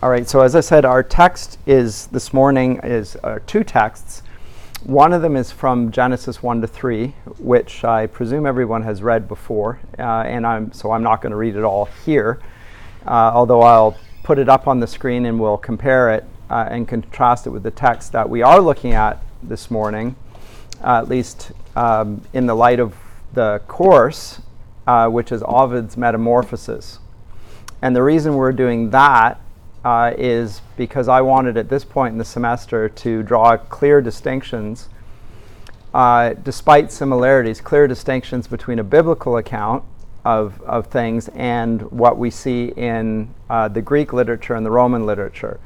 All right, so as I said, our text is this morning is two texts. One of them is from Genesis 1 to 3, which I presume everyone has read before, and I'm not going to read it all here, although I'll put it up on the screen and we'll compare it and contrast it with the text that we are looking at this morning, at least in the light of the course, which is Ovid's Metamorphoses. And the reason we're doing that is because I wanted at this point in the semester to draw clear distinctions, despite similarities, clear distinctions between a biblical account of things and what we see in the Greek literature and the Roman literature.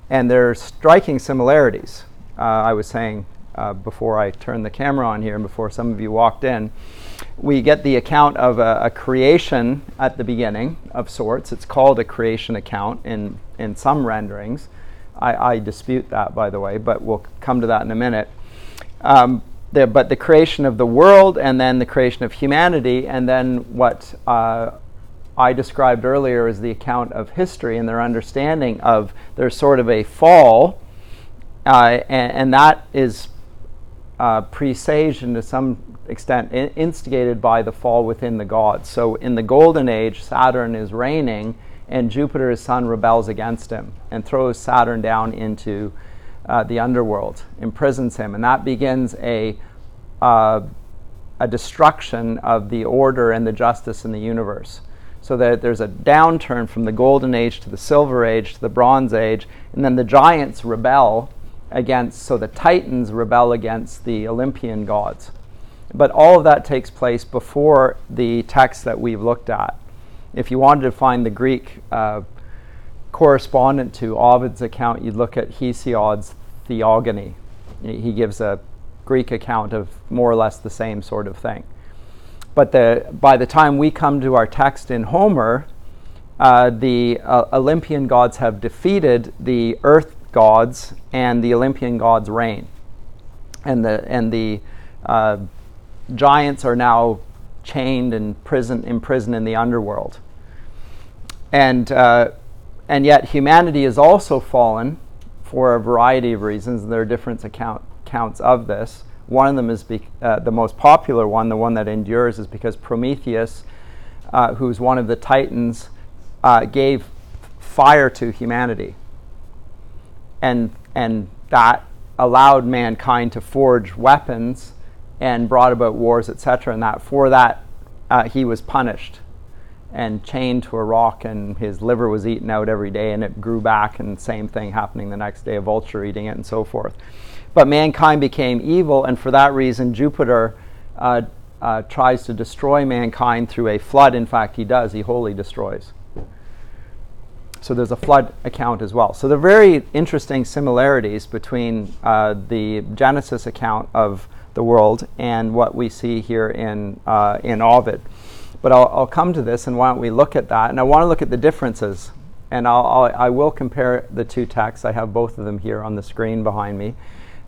And there's striking similarities. I was saying before I turned the camera on here and before some of you walked in, we get the account of a creation at the beginning of sorts. It's called a creation account in some renderings. I dispute that, by the way, but we'll come to that in a minute. But the creation of the world and then the creation of humanity, and then what I described earlier as the account of history and their understanding of there's sort of a fall, and that is presaged and to some extent instigated by the fall within the gods. So in the Golden Age, Saturn is reigning, and Jupiter, his son, rebels against him and throws Saturn down into the underworld, imprisons him, and that begins a destruction of the order and the justice in the universe. So that there's a downturn from the Golden Age to the Silver Age to the Bronze Age, and then the giants rebel so the Titans rebel against the Olympian gods. But all of that takes place before the text that we've looked at. If you wanted to find the Greek correspondent to Ovid's account, you'd look at Hesiod's Theogony. He gives a Greek account of more or less the same sort of thing. But by the time we come to our text in Homer, the Olympian gods have defeated the earth gods, and the Olympian gods reign. And the giants are now chained and imprisoned in the underworld. And yet humanity is also fallen for a variety of reasons. There are different accounts of this. One of them is the most popular one, the one that endures, is because Prometheus, who's one of the Titans, gave fire to humanity. And that allowed mankind to forge weapons and brought about wars, etc. And that for that he was punished and chained to a rock, and his liver was eaten out every day, and it grew back, and same thing happening the next day, a vulture eating it, and so forth. But mankind became evil, and for that reason Jupiter tries to destroy mankind through a flood. In fact, he does. He wholly destroys. So there's a flood account as well. So there are very interesting similarities between the Genesis account of the world and what we see here in Ovid. But I'll come to this, and why don't we look at that? And I want to look at the differences, and I will compare the two texts. I have both of them here on the screen behind me.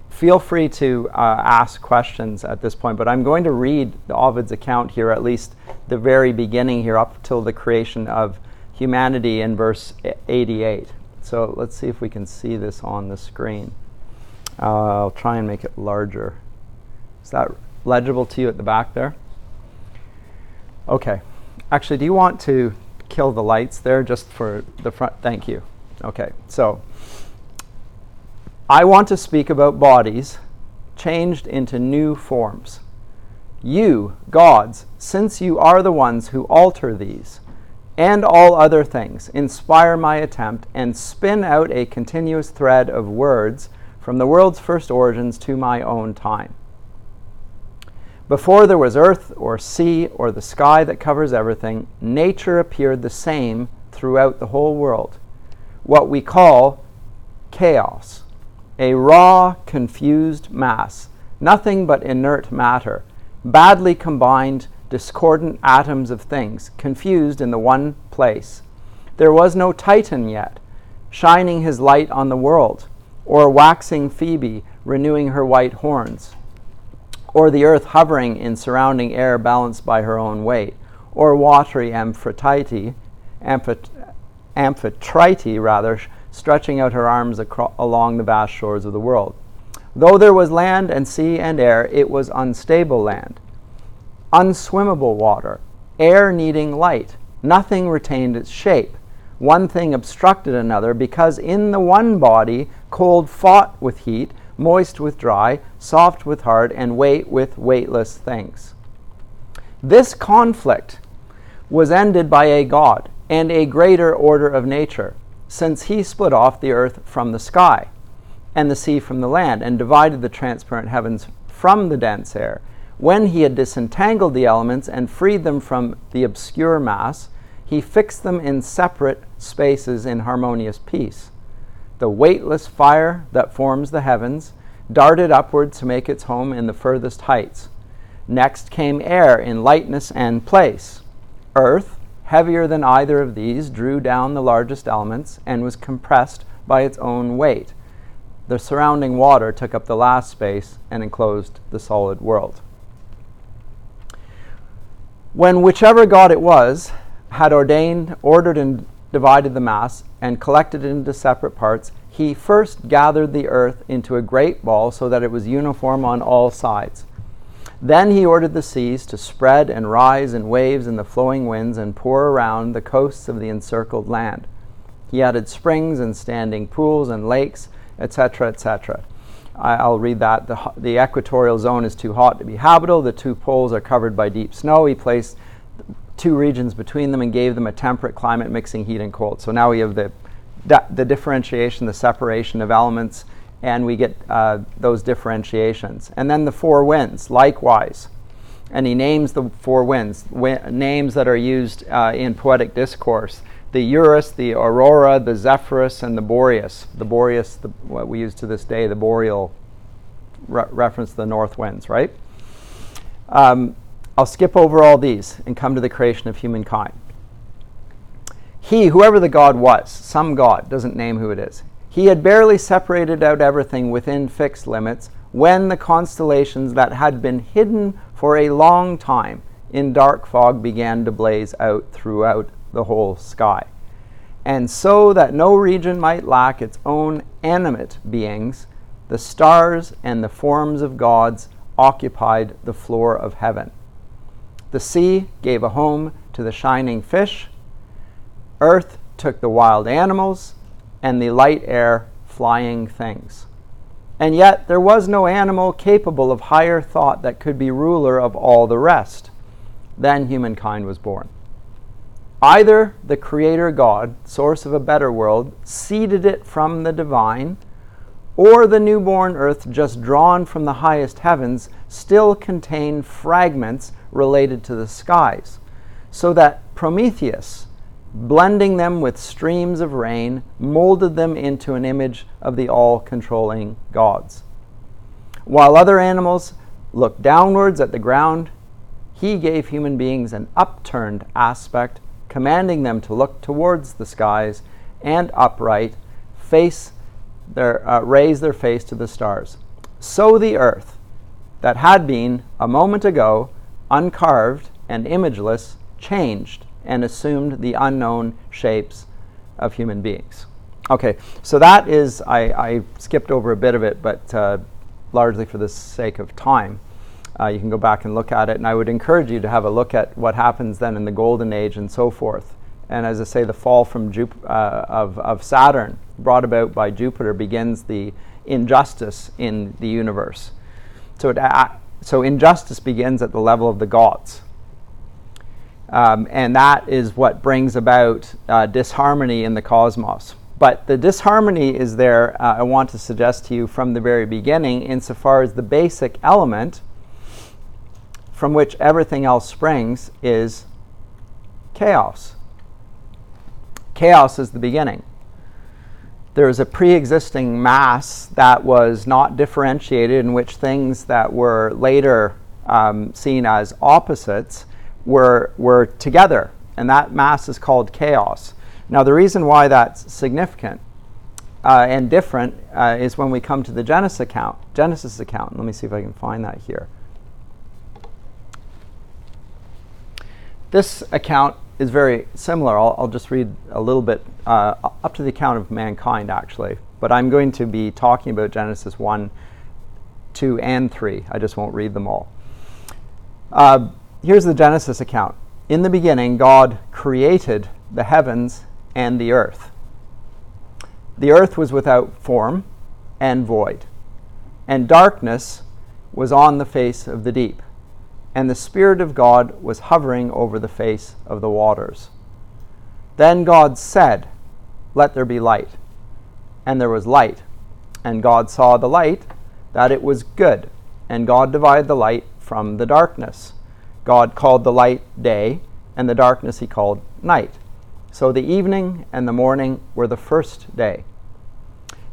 Feel free to ask questions at this point, but I'm going to read Ovid's account here, at least the very beginning here, up till the creation of humanity in verse 88. So let's see if we can see this on the screen. I'll try and make it larger. Is that legible to you at the back there? Okay. Actually, do you want to kill the lights there just for the front? Thank you. Okay. So I want to speak about bodies changed into new forms. You, gods, since you are the ones who alter these, and all other things, inspire my attempt and spin out a continuous thread of words from the world's first origins to my own time. Before there was earth or sea or the sky that covers everything, nature appeared the same throughout the whole world. What we call chaos, a raw, confused mass, nothing but inert matter, badly combined, discordant atoms of things, confused in the one place. There was no Titan yet, shining his light on the world, or waxing Phoebe, renewing her white horns, or the earth hovering in surrounding air balanced by her own weight, or watery Amphitrite, stretching out her arms along the vast shores of the world. Though there was land and sea and air, it was unstable land, unswimmable water, air needing light. Nothing retained its shape. One thing obstructed another, because in the one body cold fought with heat, moist with dry, soft with hard, and weight with weightless things. This conflict was ended by a God and a greater order of nature, since he split off the earth from the sky and the sea from the land, and divided the transparent heavens from the dense air. When he had disentangled the elements and freed them from the obscure mass, he fixed them in separate spaces in harmonious peace. The weightless fire that forms the heavens darted upward to make its home in the furthest heights. Next came air in lightness and place. Earth, heavier than either of these, drew down the largest elements and was compressed by its own weight. The surrounding water took up the last space and enclosed the solid world. When whichever God it was had ordered and divided the mass and collected it into separate parts, he first gathered the earth into a great ball so that it was uniform on all sides. Then he ordered the seas to spread and rise in waves in the flowing winds and pour around the coasts of the encircled land. He added springs and standing pools and lakes, etc., etc. I'll read that. The equatorial zone is too hot to be habitable. The two poles are covered by deep snow. He placed two regions between them and gave them a temperate climate, mixing heat and cold. So now we have the differentiation, the separation of elements, and we get those differentiations. And then the four winds, likewise. And he names the four winds, names that are used in poetic discourse. The Eurus, the Aurora, the Zephyrus, and the Boreas. The Boreas, what we use to this day, the boreal reference to the north winds, right? I'll skip over all these and come to the creation of humankind. He, whoever the God was, some God, doesn't name who it is, he had barely separated out everything within fixed limits when the constellations that had been hidden for a long time in dark fog began to blaze out throughout the whole sky. And so that no region might lack its own animate beings, the stars and the forms of gods occupied the floor of heaven. The sea gave a home to the shining fish, earth took the wild animals, and the light air flying things. And yet there was no animal capable of higher thought that could be ruler of all the rest. Then humankind was born. Either the Creator God, source of a better world, seeded it from the divine, or the newborn earth, just drawn from the highest heavens, still contained fragments related to the skies, so that Prometheus, blending them with streams of rain, molded them into an image of the all-controlling gods. While other animals looked downwards at the ground, he gave human beings an upturned aspect, commanding them to look towards the skies and upright, raise their face to the stars. So the earth, that had been, a moment ago, uncarved and imageless, changed and assumed the unknown shapes of human beings. Okay, so that is, I skipped over a bit of it, but largely for the sake of time. You can go back and look at it, and I would encourage you to have a look at what happens then in the Golden Age and so forth. And as I say, the fall from of Saturn, brought about by Jupiter, begins the injustice in the universe. So injustice begins at the level of the gods. And that is what brings about disharmony in the cosmos. But the disharmony is there, I want to suggest to you, from the very beginning, insofar as the basic element from which everything else springs is chaos. Chaos is the beginning. There is a pre-existing mass that was not differentiated, in which things that were later seen as opposites were together, and that mass is called chaos. Now, the reason why that's significant and different is when we come to the Genesis account. Let me see if I can find that here. This account is very similar. I'll just read a little bit up to the account of mankind, actually. But I'm going to be talking about Genesis 1, 2, and 3. I just won't read them all. Here's the Genesis account. In the beginning, God created the heavens and the earth. The earth was without form and void, and darkness was on the face of the deep, and the Spirit of God was hovering over the face of the waters. Then God said, "Let there be light." And there was light. And God saw the light, that it was good. And God divided the light from the darkness. God called the light day, and the darkness he called night. So the evening and the morning were the first day.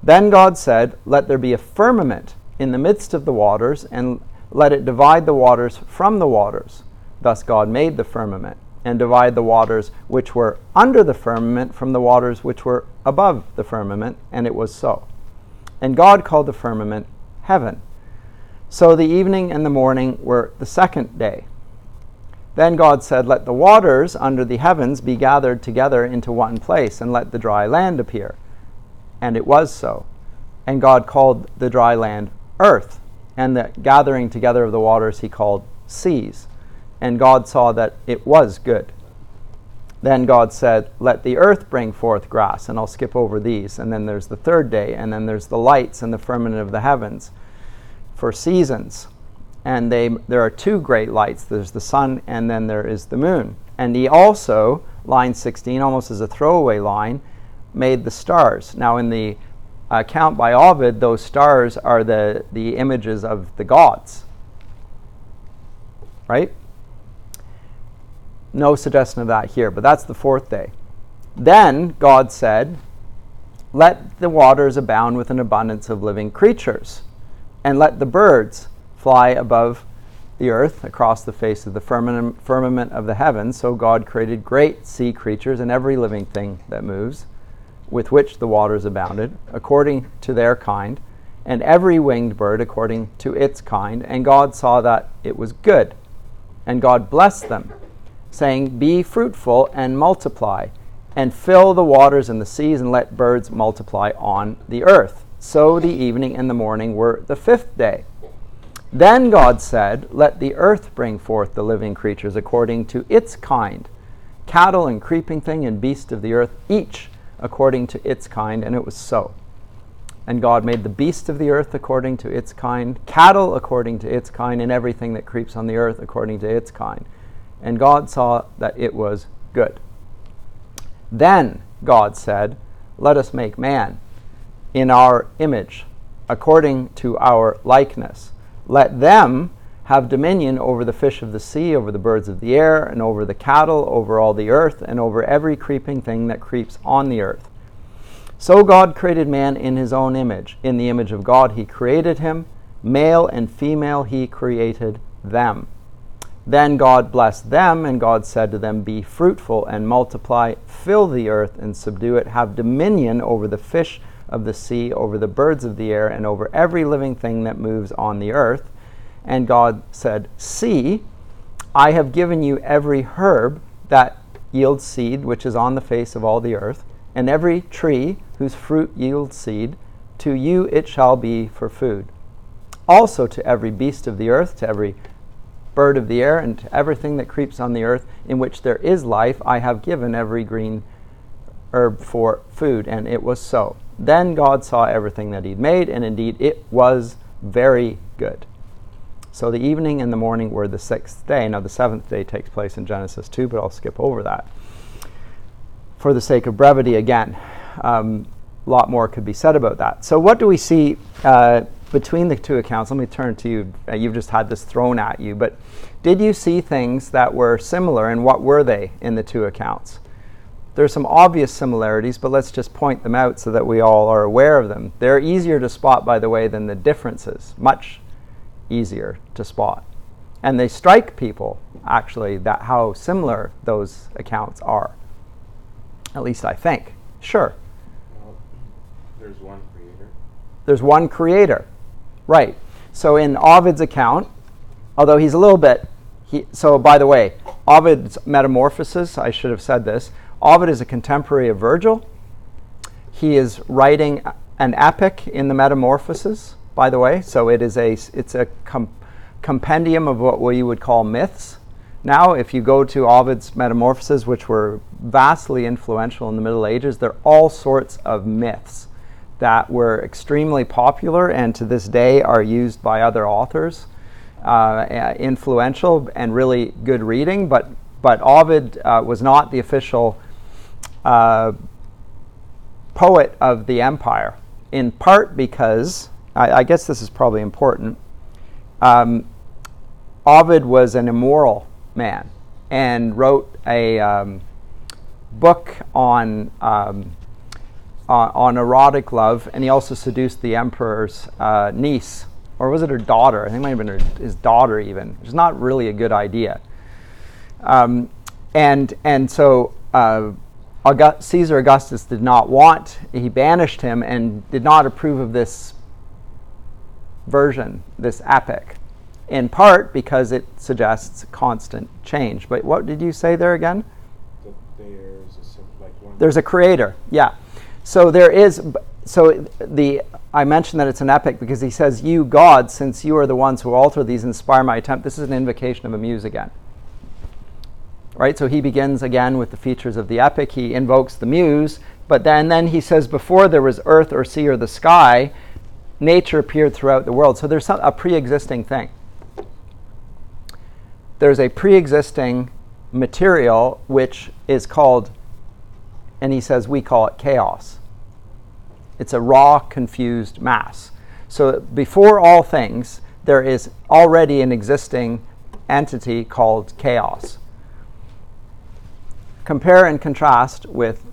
Then God said, "Let there be a firmament in the midst of the waters, and let it divide the waters from the waters." Thus God made the firmament, and divided the waters which were under the firmament from the waters which were above the firmament, and it was so. And God called the firmament heaven. So the evening and the morning were the second day. Then God said, "Let the waters under the heavens be gathered together into one place, and let the dry land appear." And it was so. And God called the dry land earth, and the gathering together of the waters he called seas. And God saw that it was good. Then God said, "Let the earth bring forth grass." And I'll skip over these. And then there's the third day. And then there's the lights and the firmament of the heavens for seasons. And there are two great lights. There's the sun, and then there is the moon. And he also, line 16, almost as a throwaway line, made the stars. Now in the account by Ovid, those stars are the images of the gods. Right? No suggestion of that here, but that's the fourth day. Then God said, "Let the waters abound with an abundance of living creatures, and let the birds fly above the earth across the face of the firmament of the heavens." So God created great sea creatures and every living thing that moves, with which the waters abounded, according to their kind, and every winged bird according to its kind. And God saw that it was good. And God blessed them, saying, "Be fruitful and multiply, and fill the waters and the seas, and let birds multiply on the earth." So the evening and the morning were the fifth day. Then God said, "Let the earth bring forth the living creatures according to its kind, cattle and creeping thing and beast of the earth, each according to its kind." And it was so. And God made the beast of the earth according to its kind, cattle according to its kind, and everything that creeps on the earth according to its kind. And God saw that it was good. Then God said, "Let us make man in our image, according to our likeness. Let them have dominion over the fish of the sea, over the birds of the air, and over the cattle, over all the earth, and over every creeping thing that creeps on the earth." So God created man in his own image. In the image of God he created him. Male and female he created them. Then God blessed them, and God said to them, "Be fruitful and multiply, fill the earth and subdue it, have dominion over the fish of the sea, over the birds of the air, and over every living thing that moves on the earth." And God said, "See, I have given you every herb that yields seed, which is on the face of all the earth, and every tree whose fruit yields seed. To you it shall be for food. Also to every beast of the earth, to every bird of the air, and to everything that creeps on the earth, in which there is life, I have given every green herb for food." And it was so. Then God saw everything that he'd made, and indeed it was very good. So the evening and the morning were the sixth day. Now the seventh day takes place in Genesis 2, but I'll skip over that for the sake of brevity again. A lot more could be said about that. So what do we see between the two accounts? Let me turn to you. You've just had this thrown at you, but did you see things that were similar, and what were they in the two accounts? There's some obvious similarities, but let's just point them out so that we all are aware of them. They're easier to spot, by the way, than the differences. Much easier to spot. And they strike people, actually, that how similar those accounts are. At least I think. Sure. Well, there's one creator. There's one creator. Right. So in Ovid's account, although he's a little bit... So, by the way, Ovid's Metamorphoses, I should have said this. Ovid is a contemporary of Virgil. He is writing an epic in the Metamorphoses, by the way. So it's a compendium of what we would call myths. Now, if you go to Ovid's Metamorphoses, which were vastly influential in the Middle Ages, there are all sorts of myths that were extremely popular and to this day are used by other authors, influential and really good reading. But Ovid was not the official poet of the empire, in part because, I guess this is probably important, Ovid was an immoral man and wrote a book on erotic love, and he also seduced the emperor's niece, or was it her daughter? I think it might have been his daughter even, which is not really a good idea. And so Caesar Augustus did not want, he banished him and did not approve of this version, this epic, in part because it suggests constant change. But what did you say there again? There's a creator, yeah. So I mentioned that it's an epic because he says, you gods, since you are the ones who alter these, inspire my attempt. This is an invocation of a muse again. Right, so he begins again with the features of the epic. He invokes the muse, but then he says, before there was earth or sea or the sky, nature appeared throughout the world. So there's a pre-existing thing. There's a pre-existing material which is called, and he says we call it chaos. It's a raw, confused mass. So before all things, there is already an existing entity called chaos. Compare and contrast with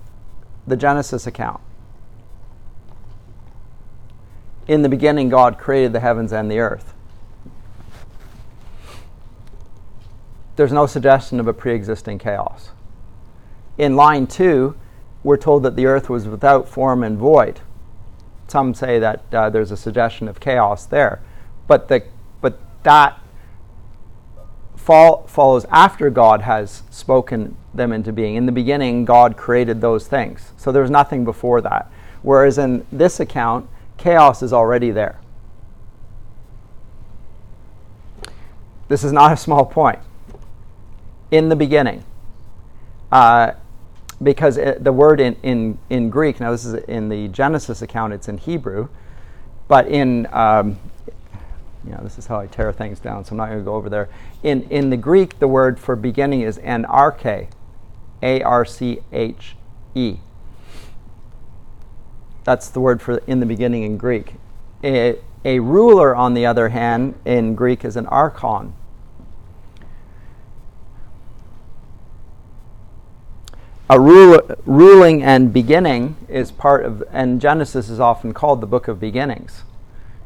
the Genesis account. In the beginning, God created the heavens and the earth. There's no suggestion of a pre-existing chaos. In line 2, we're told that the earth was without form and void. Some say that there's a suggestion of chaos there. But that follows after God has spoken them into being. In the beginning, God created those things. So there's nothing before that. Whereas in this account, chaos is already there. This is not a small point. In the beginning. Because the word in Greek, now this is in the Genesis account, it's in Hebrew, but in, this is how I tear things down, so I'm not going to go over there. In the Greek, the word for beginning is anarche, A-R-C-H-E. That's the word for in the beginning in Greek. A ruler, on the other hand, in Greek is an archon. A ruling and beginning is part of, and Genesis is often called the book of beginnings.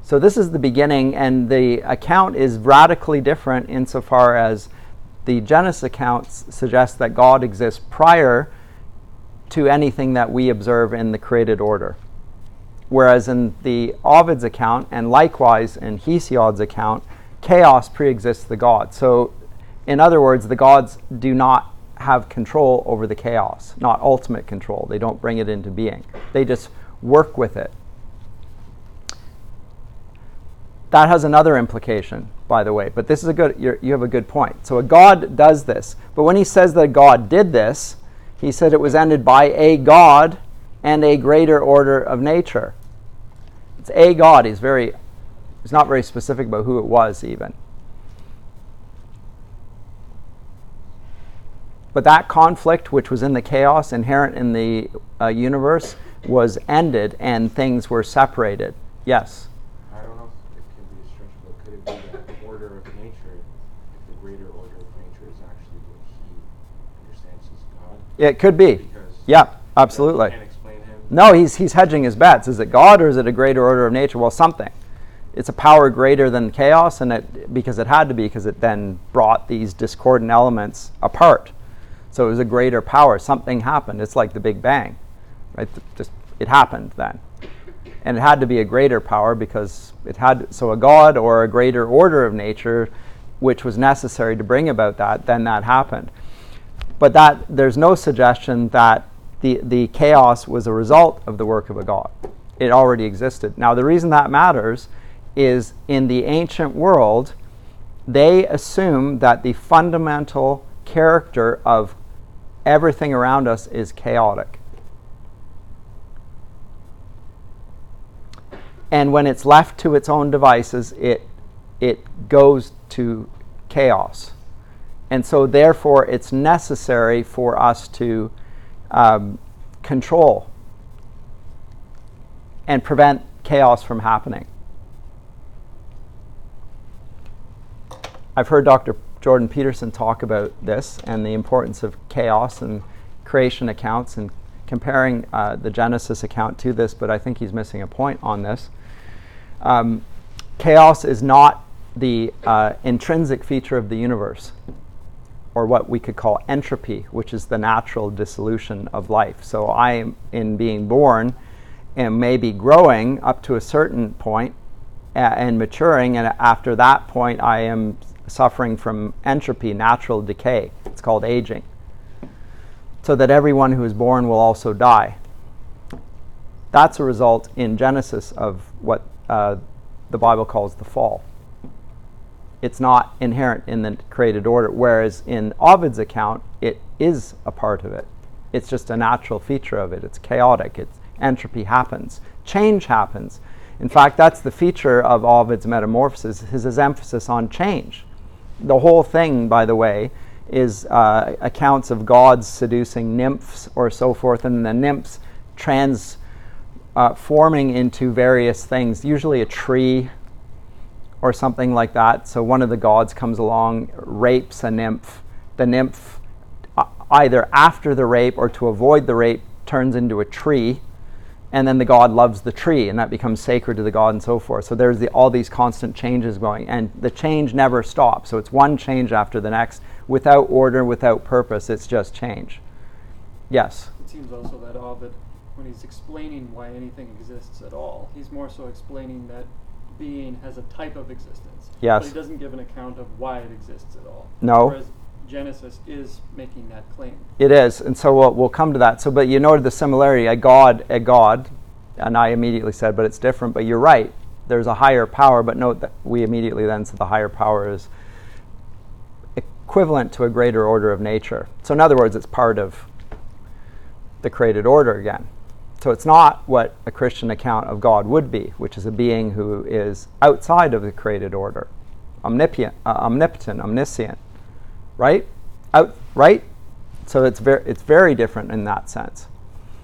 So this is the beginning, and the account is radically different insofar as the Genesis accounts suggest that God exists prior to anything that we observe in the created order. Whereas in the Ovid's account, and likewise in Hesiod's account, chaos pre-exists the gods. So in other words, the gods do not have control over the chaos, not ultimate control. They don't bring it into being. They just work with it. That has another implication, by the way, but this is you have a good point. So a God does this, but when he says that God did this, he said it was ended by a God and a greater order of nature. It's a God. He's not very specific about who it was even. But that conflict, which was in the chaos inherent in the universe, was ended and things were separated. Yes? I don't know if it can be a stretch, but could it be that the order of nature, if the greater order of nature is actually what he understands as God? It could be. Because yeah, absolutely. You can't explain him. No, he's hedging his bets. Is it God or is it a greater order of nature? Well, something. It's a power greater than chaos, and because it had to be, because it then brought these discordant elements apart. So it was a greater power. Something happened. It's like the Big Bang, right? It happened then. And it had to be a greater power because it had, so a God or a greater order of nature which was necessary to bring about that, then that happened. But that there's no suggestion that the chaos was a result of the work of a God. It already existed. Now, the reason that matters is in the ancient world, they assume that the fundamental character of everything around us is chaotic. And when it's left to its own devices, it goes to chaos. And so therefore it's necessary for us to control and prevent chaos from happening. I've heard Dr. Jordan Peterson talk about this and the importance of chaos and creation accounts and comparing the Genesis account to this, but I think he's missing a point on this. Chaos is not the intrinsic feature of the universe, or what we could call entropy, which is the natural dissolution of life. So I, in being born, am maybe growing up to a certain point and maturing, and after that point I am suffering from entropy, natural decay. It's called aging. So that everyone who is born will also die. That's a result in Genesis of what the Bible calls the fall. It's not inherent in the created order, whereas in Ovid's account, it is a part of it. It's just a natural feature of it. It's chaotic. Entropy happens. Change happens. In fact, that's the feature of Ovid's Metamorphoses, his emphasis on change. The whole thing, by the way, is accounts of gods seducing nymphs or so forth, and the nymphs transforming into various things, usually a tree or something like that. So one of the gods comes along, rapes a nymph. The nymph, either after the rape or to avoid the rape, turns into a tree, and then the god loves the tree, and that becomes sacred to the god and so forth. So there's all these constant changes going, and the change never stops. So it's one change after the next, without order, without purpose. It's just change. Yes? It seems also that Ovid, when he's explaining why anything exists at all, he's more so explaining that being has a type of existence. Yes. But he doesn't give an account of why it exists at all. No. Whereas Genesis is making that claim. It is, and so we'll come to that. So, but you noted the similarity, a god, and I immediately said, but it's different. But you're right, there's a higher power, but note that we immediately then said the higher power is equivalent to a greater order of nature. So in other words, it's part of the created order again. So it's not what a Christian account of God would be, which is a being who is outside of the created order, omnipotent, omniscient, right? Right? So it's very different in that sense.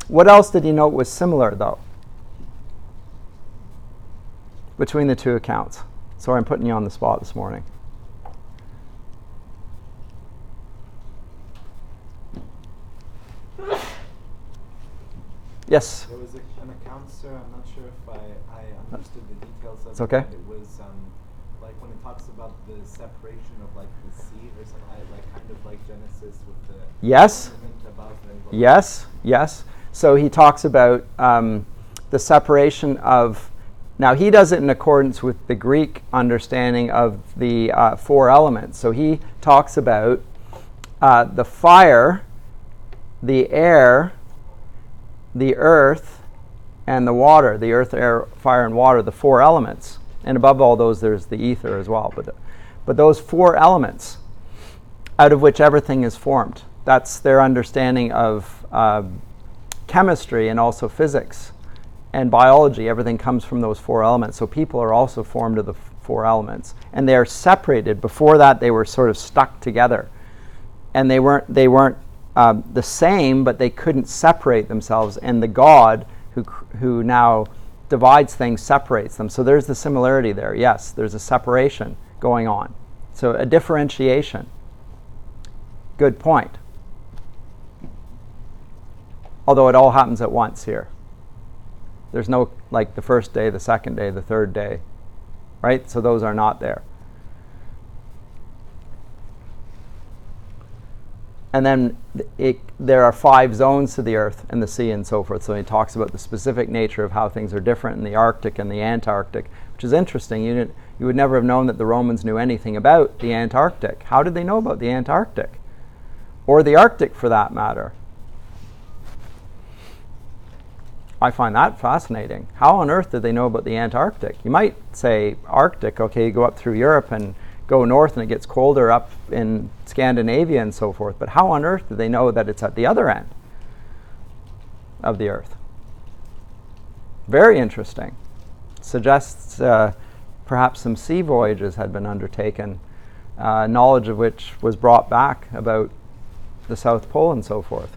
What else did you note was similar, though, between the two accounts? Sorry, I'm putting you on the spot this morning. Yes? There was an account, sir. I'm not sure if I understood the details of it's it. okay. It was like when it talks about the separation of like the sea or something, like kind of like Genesis with the Yes. above and below. Yes. So he talks about the separation of. Now he does it in accordance with the Greek understanding of the four elements. So he talks about the fire, the air, the earth, and the water. The earth, air, fire, and water, the four elements. And above all those, there's the ether as well. But those four elements, out of which everything is formed. That's their understanding of chemistry and also physics and biology. Everything comes from those four elements. So people are also formed of the four elements. And they are separated. Before that, they were sort of stuck together. And they weren't the same, but they couldn't separate themselves, and the God who now divides things separates them. So there's the similarity there. Yes, there's a separation going on. So a differentiation. Good point. Although it all happens at once here. There's no, like, the first day, the second day, the third day, right? So those are not there. And then there are 5 zones to the earth and the sea and so forth. So he talks about the specific nature of how things are different in the Arctic and the Antarctic, which is interesting. You would never have known that the Romans knew anything about the Antarctic. How did they know about the Antarctic? Or the Arctic, for that matter? I find that fascinating. How on earth did they know about the Antarctic? You might say Arctic, okay, you go up through Europe and go north and it gets colder up in Scandinavia and so forth. But how on earth did they know that it's at the other end of the earth? Very interesting. Suggests perhaps some sea voyages had been undertaken, knowledge of which was brought back about the South Pole and so forth.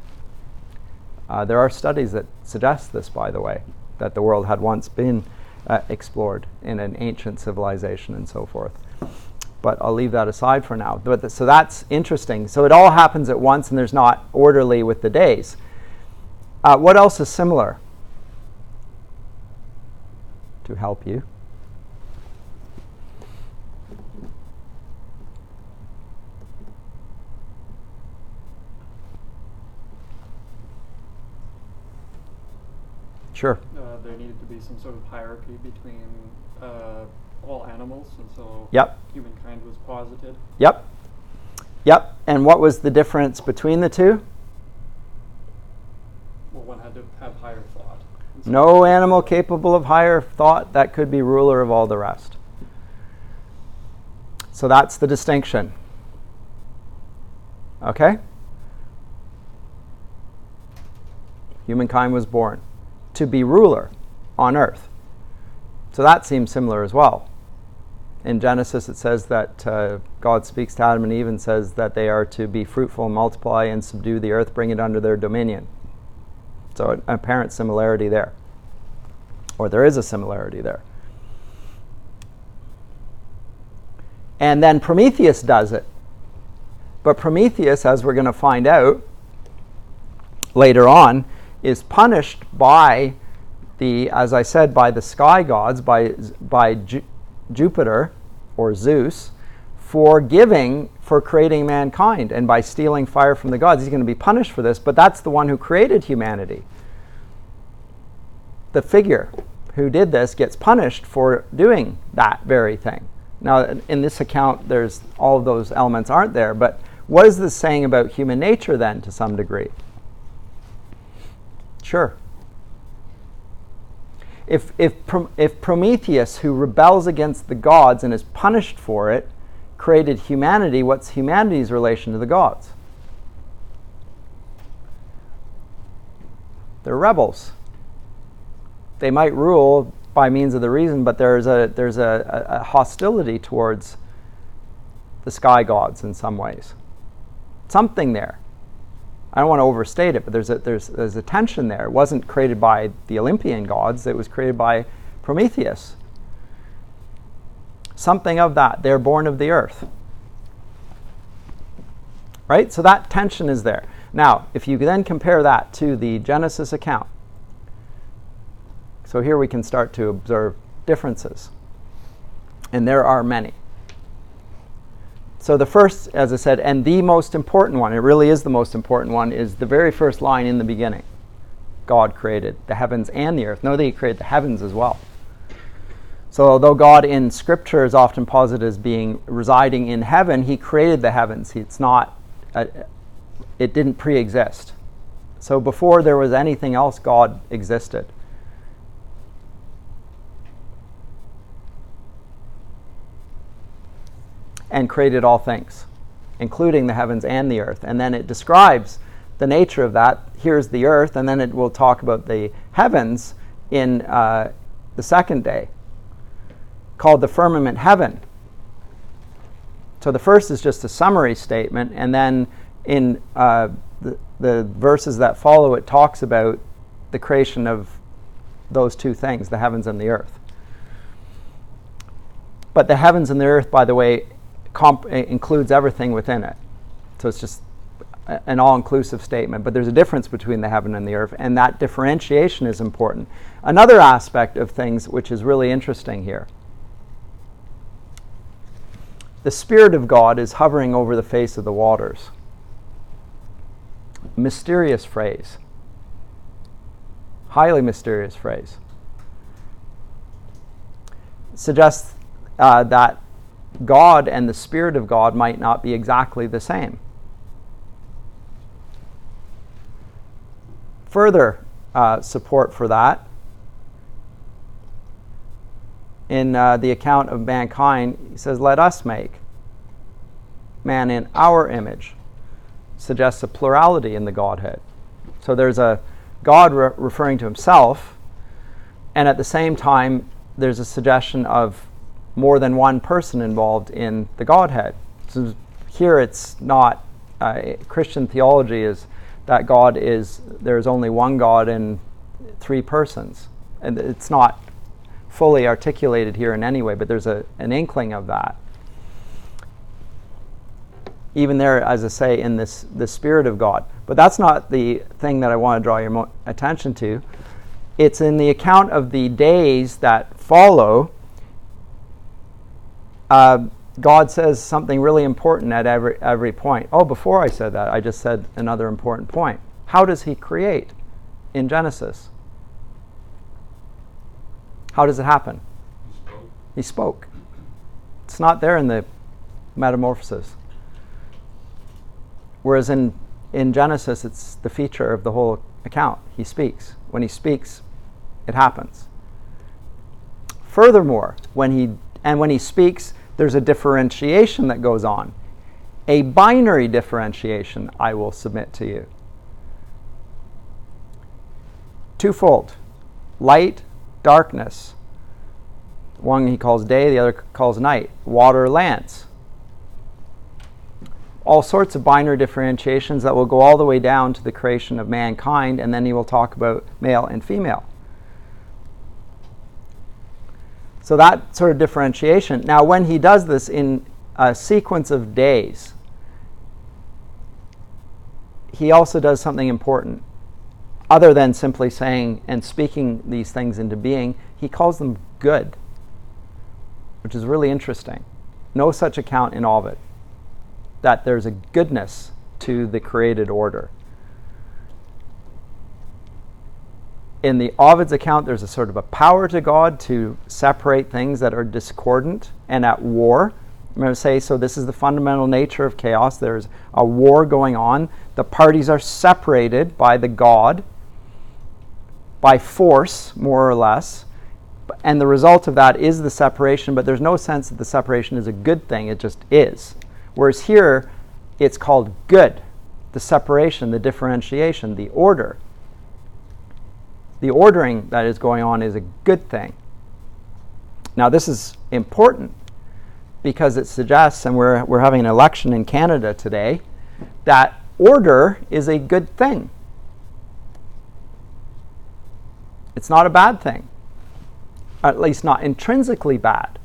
There are studies that suggest this, by the way, that the world had once been explored in an ancient civilization and so forth. But I'll leave that aside for now. So that's interesting. So it all happens at once and there's not orderly with the days. What else is similar to help you? Sure. There needed to be some sort of hierarchy between all animals, and so Yep. humankind was posited. Yep. Yep. And what was the difference between the two? Well, one had to have higher thought. And so No animal capable of higher thought that could be ruler of all the rest. So that's the distinction. Okay? Humankind was born to be ruler on earth. So that seems similar as well. In Genesis it says that God speaks to Adam and Eve and says that they are to be fruitful and multiply and subdue the earth, bring it under their dominion. So an apparent similarity there. Or there is a similarity there. And then Prometheus does it. But Prometheus, as we're going to find out later on, is punished by as I said, by the sky gods, by Jupiter or Zeus, for creating mankind, and by stealing fire from the gods. He's going to be punished for this, but that's the one who created humanity. The figure who did this gets punished for doing that very thing. Now, in this account, there's all of those elements aren't there, but what is this saying about human nature then, to some degree? Sure. If Prometheus, who rebels against the gods and is punished for it, created humanity, what's humanity's relation to the gods? They're rebels. They might rule by means of the reason, but there's a hostility towards the sky gods in some ways. Something there. I don't want to overstate it, but there's a tension there. It wasn't created by the Olympian gods. It was created by Prometheus. Something of that. They're born of the earth. Right? So that tension is there. Now, if you then compare that to the Genesis account, so here we can start to observe differences. And there are many. So the first, as I said, and the most important one, it really is the most important one, is the very first line in the beginning. God created the heavens and the earth. No, he created the heavens as well. So although God in Scripture is often posited as being residing in heaven, he created the heavens. It didn't pre-exist. So before there was anything else, God existed. And created all things, including the heavens and the earth. And then it describes the nature of that. Here's the earth, and then it will talk about the heavens in the second day, called the firmament heaven. So the first is just a summary statement, and then in the verses that follow, it talks about the creation of those two things, the heavens and the earth. But the heavens and the earth, by the way, includes everything within it. So it's just an all-inclusive statement. But there's a difference between the heaven and the earth, and that differentiation is important. Another aspect of things which is really interesting here. The Spirit of God is hovering over the face of the waters. Mysterious phrase. Highly mysterious phrase. Suggests that God and the Spirit of God might not be exactly the same. Further support for that, in the account of mankind, he says, "Let us make man in our image." Suggests a plurality in the Godhead. So there's a God referring to himself, and at the same time, there's a suggestion of more than one person involved in the Godhead. So here it's not, Christian theology is that there's only one God and three persons. And it's not fully articulated here in any way, but there's an inkling of that. Even there, as I say, in the Spirit of God. But that's not the thing that I want to draw your attention to. It's in the account of the days that follow. God says something really important at every point. Oh, before I said that, I just said another important point. How does he create in Genesis? How does it happen? He spoke. It's not there in the Metamorphoses. Whereas in Genesis, it's the feature of the whole account. He speaks. When he speaks, it happens. Furthermore, when he speaks, there's a differentiation that goes on. A binary differentiation, I will submit to you. Twofold. Light, darkness. One he calls day, the other calls night. Water, lands. All sorts of binary differentiations that will go all the way down to the creation of mankind, and then he will talk about male and female. So that sort of differentiation. Now, when he does this in a sequence of days, he also does something important. Other than simply saying and speaking these things into being, he calls them good, which is really interesting. No such account in Ovid, that there's a goodness to the created order. In the Ovid's account, there's a sort of a power to God to separate things that are discordant and at war. I'm going to say, so this is the fundamental nature of chaos. There's a war going on. The parties are separated by the God, by force, more or less. And the result of that is the separation, but there's no sense that the separation is a good thing. It just is. Whereas here, it's called good. The separation, the differentiation, the order. The ordering that is going on is a good thing. Now, this is important because it suggests, and we're having an election in Canada today, that order is a good thing. It's not a bad thing, at least not intrinsically bad.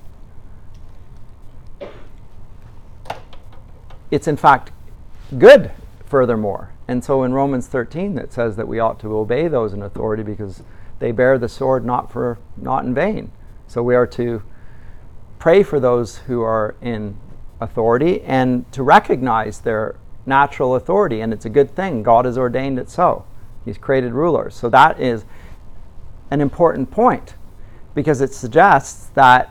It's in fact good, furthermore. And so in Romans 13 it says that we ought to obey those in authority because they bear the sword not in vain. So we are to pray for those who are in authority and to recognize their natural authority, and it's a good thing. God has ordained it so. He's created rulers. So that is an important point because it suggests that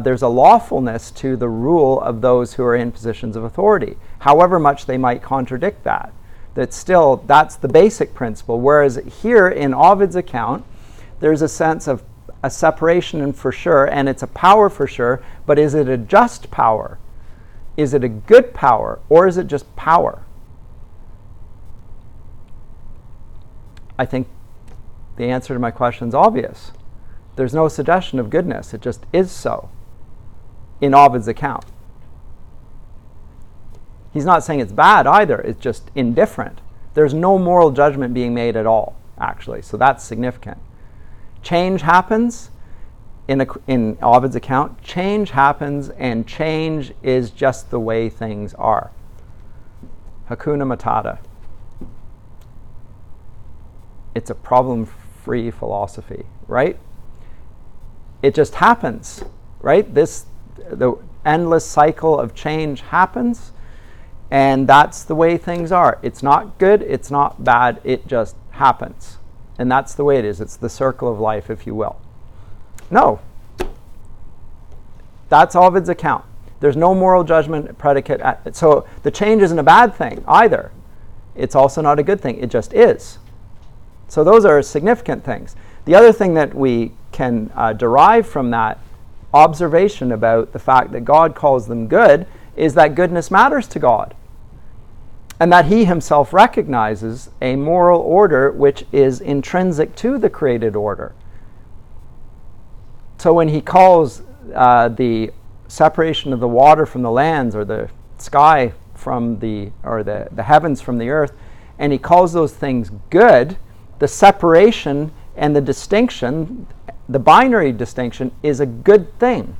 there's a lawfulness to the rule of those who are in positions of authority, however much they might contradict that. That's the basic principle. Whereas here in Ovid's account, there's a sense of a separation and for sure, and it's a power for sure, but is it a just power? Is it a good power, or is it just power? I think the answer to my question is obvious. There's no suggestion of goodness. It just is so in Ovid's account. He's not saying it's bad either. It's just indifferent. There's no moral judgment being made at all, actually. So that's significant. Change happens in Ovid's account. Change happens, and change is just the way things are. Hakuna Matata. It's a problem-free philosophy, right? It just happens, right? The endless cycle of change happens, And that's the way things are. It's not good, it's not bad, it just happens. And that's the way it is. It's the circle of life, if you will. No. That's Ovid's account. There's no moral judgment predicate. So the change isn't a bad thing either. It's also not a good thing. It just is. So those are significant things. The other thing that we can derive from that observation about the fact that God calls them good is that goodness matters to God. And that he himself recognizes a moral order which is intrinsic to the created order. So when he calls the separation of the water from the lands, or the sky from the heavens from the earth, and he calls those things good, the separation and the distinction, the binary distinction, is a good thing.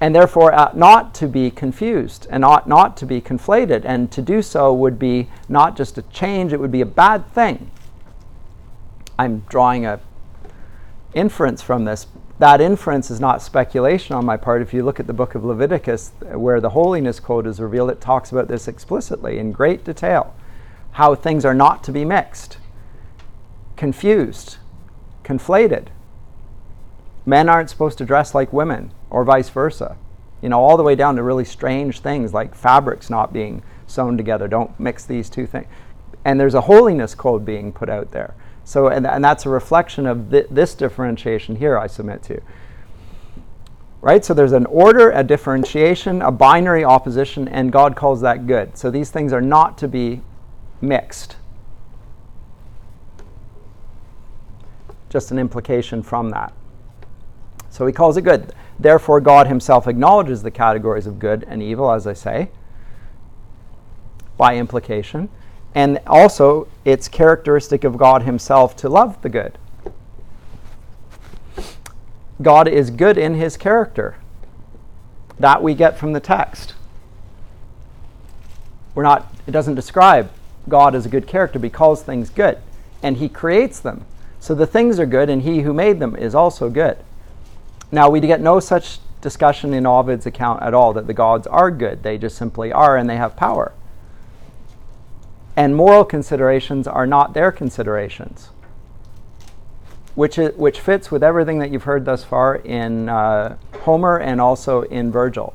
And therefore ought not to be confused and ought not to be conflated. And to do so would be not just a change, it would be a bad thing. I'm drawing a inference from this. That inference is not speculation on my part. If you look at the book of Leviticus, where the holiness code is revealed, it talks about this explicitly in great detail. How things are not to be mixed, confused, conflated. Men aren't supposed to dress like women, or vice versa. All the way down to really strange things like fabrics not being sewn together. Don't mix these two things. And there's a holiness code being put out there. So, and that's a reflection of this differentiation here, I submit to you. Right? So there's an order, a differentiation, a binary opposition, and God calls that good. So these things are not to be mixed. Just an implication from that. So he calls it good. Therefore, God himself acknowledges the categories of good and evil, as I say, by implication. And also, it's characteristic of God himself to love the good. God is good in his character. That we get from the text. It doesn't describe God as a good character, but he calls things good. And he creates them. So the things are good, and he who made them is also good. Now, we get no such discussion in Ovid's account at all, that the gods are good. They just simply are, and they have power. And moral considerations are not their considerations, which fits with everything that you've heard thus far in Homer and also in Virgil.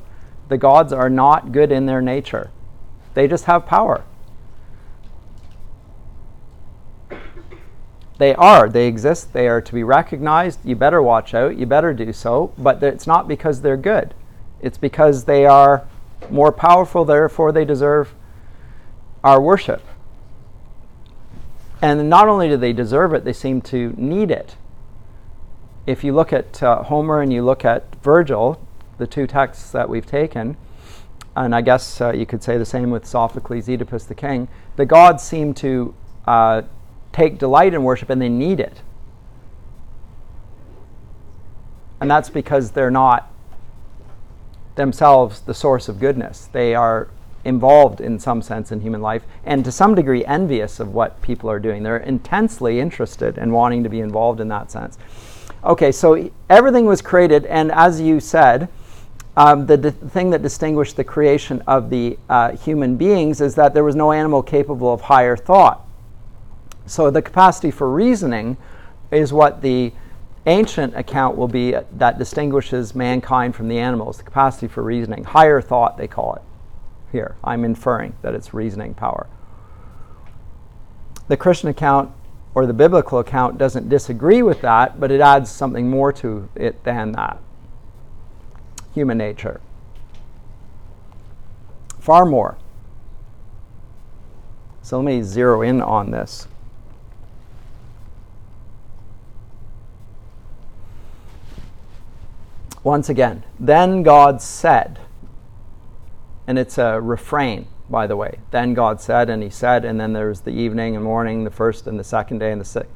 The gods are not good in their nature. They just have power. They exist, they are to be recognized. You better watch out, you better do so, but it's not because they're good. It's because they are more powerful, therefore they deserve our worship. And not only do they deserve it, they seem to need it. If you look at Homer and you look at Virgil, the two texts that we've taken, and I guess you could say the same with Sophocles' Oedipus the King, the gods seem to take delight in worship, and they need it. And that's because they're not themselves the source of goodness. They are involved in some sense in human life, and to some degree envious of what people are doing. They're intensely interested and wanting to be involved in that sense. Okay, so everything was created, and as you said, the thing that distinguished the creation of the human beings is that there was no animal capable of higher thought. So the capacity for reasoning is what the ancient account will be that distinguishes mankind from the animals, the capacity for reasoning. Higher thought, they call it. Here, I'm inferring that it's reasoning power. The Christian account, or the biblical account, doesn't disagree with that, but it adds something more to it than that. Human nature. Far more. So let me zero in on this. Once again, then God said, and it's a refrain, by the way. Then God said, and he said, and then there's the evening and morning, the first and the second day and the sixth.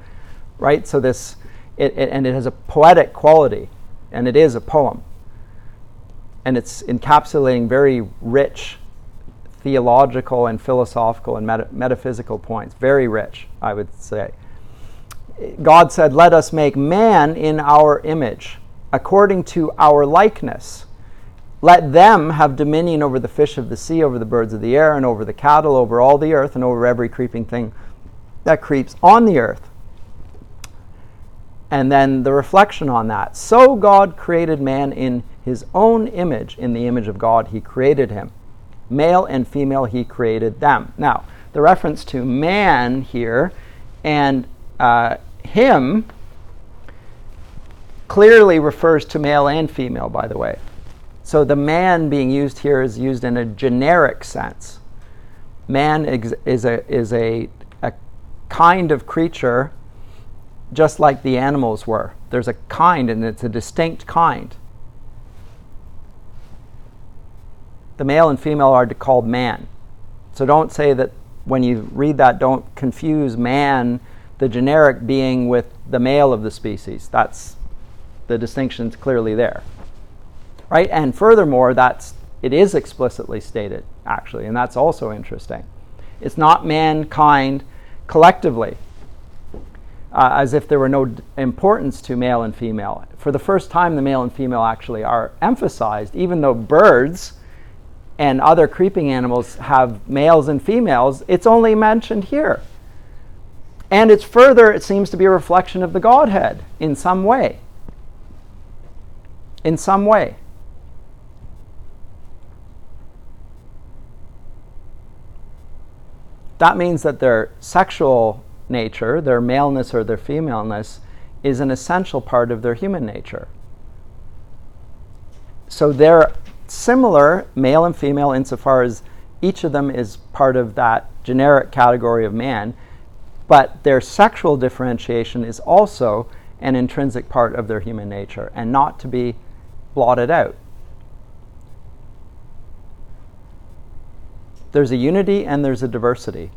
Right? So this, it has a poetic quality, and it is a poem. And it's encapsulating very rich theological and philosophical and metaphysical points. Very rich, I would say. God said, let us make man in our image, according to our likeness. let them have dominion over the fish of the sea, over the birds of the air, and over the cattle, over all the earth, and over every creeping thing that creeps on the earth. And then the reflection on that. So God created man in his own image. In the image of God he created him. Male and female he created them. Now, the reference to man here and him clearly refers to male and female, by the way. So the man being used here is used in a generic sense. Man is a kind of creature just like the animals were. There's a kind, and it's a distinct kind. The male and female are called man. So don't say that when you read that, don't confuse man, the generic being, with the male of the species. That's the distinction's clearly there. Right? And furthermore, it is explicitly stated, actually, and that's also interesting. It's not mankind collectively, as if there were no importance to male and female. For the first time, the male and female actually are emphasized, even though birds and other creeping animals have males and females, it's only mentioned here. And it seems to be a reflection of the Godhead in some way. In some way. That means that their sexual nature, their maleness or their femaleness, is an essential part of their human nature. So they're similar, male and female, insofar as each of them is part of that generic category of man, but their sexual differentiation is also an intrinsic part of their human nature and not to be blotted out. There's a unity and there's a diversity.